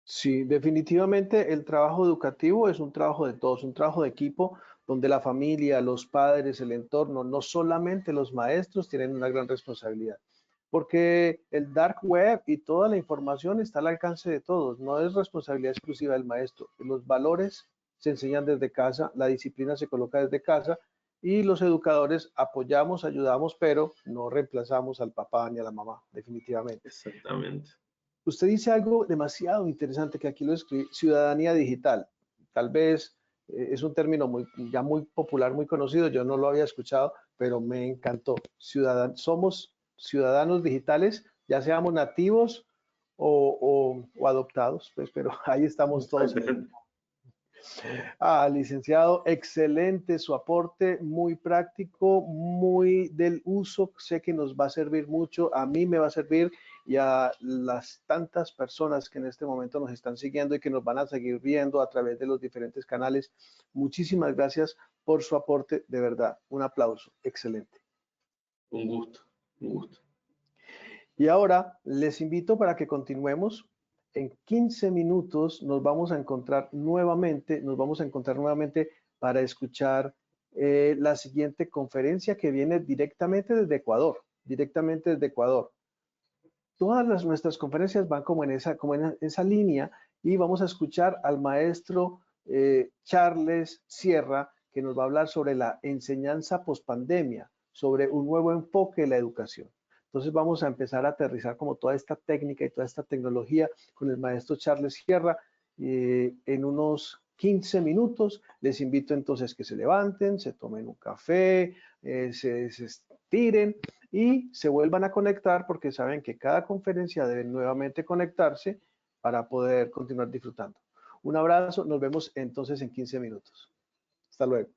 A: Sí, definitivamente el trabajo educativo es un trabajo de todos, un trabajo de equipo donde la familia, los padres, el entorno, no solamente los maestros tienen una gran responsabilidad, porque el dark web y toda la información está al alcance de todos, no es responsabilidad exclusiva del maestro. Los valores se enseñan desde casa, la disciplina se coloca desde casa y los educadores apoyamos, ayudamos, pero no reemplazamos al papá ni a la mamá, definitivamente.
B: Exactamente.
A: Usted dice algo demasiado interesante que aquí lo escribí, ciudadanía digital. Tal vez es un término ya muy popular, muy conocido, yo no lo había escuchado, pero me encantó. Somos ciudadanos digitales, ya seamos nativos o adoptados, pues, pero ahí estamos todos en ello.
B: Exactamente.
A: Licenciado, excelente su aporte, muy práctico, muy del uso, sé que nos va a servir mucho, a mí me va a servir y a las tantas personas que en este momento nos están siguiendo y que nos van a seguir viendo a través de los diferentes canales. Muchísimas gracias por su aporte, de verdad, un aplauso, excelente.
B: Un gusto, un gusto.
A: Y ahora les invito para que continuemos. En 15 minutos nos vamos a encontrar nuevamente para escuchar la siguiente conferencia que viene directamente desde Ecuador, directamente desde Ecuador. Nuestras conferencias van como en esa línea y vamos a escuchar al maestro Charles Sierra, que nos va a hablar sobre la enseñanza pospandemia, sobre un nuevo enfoque de la educación. Entonces vamos a empezar a aterrizar como toda esta técnica y toda esta tecnología con el maestro Charles Sierra en unos 15 minutos. Les invito entonces que se levanten, se tomen un café, se estiren y se vuelvan a conectar porque saben que cada conferencia debe nuevamente conectarse para poder continuar disfrutando. Un abrazo, nos vemos entonces en 15 minutos. Hasta luego.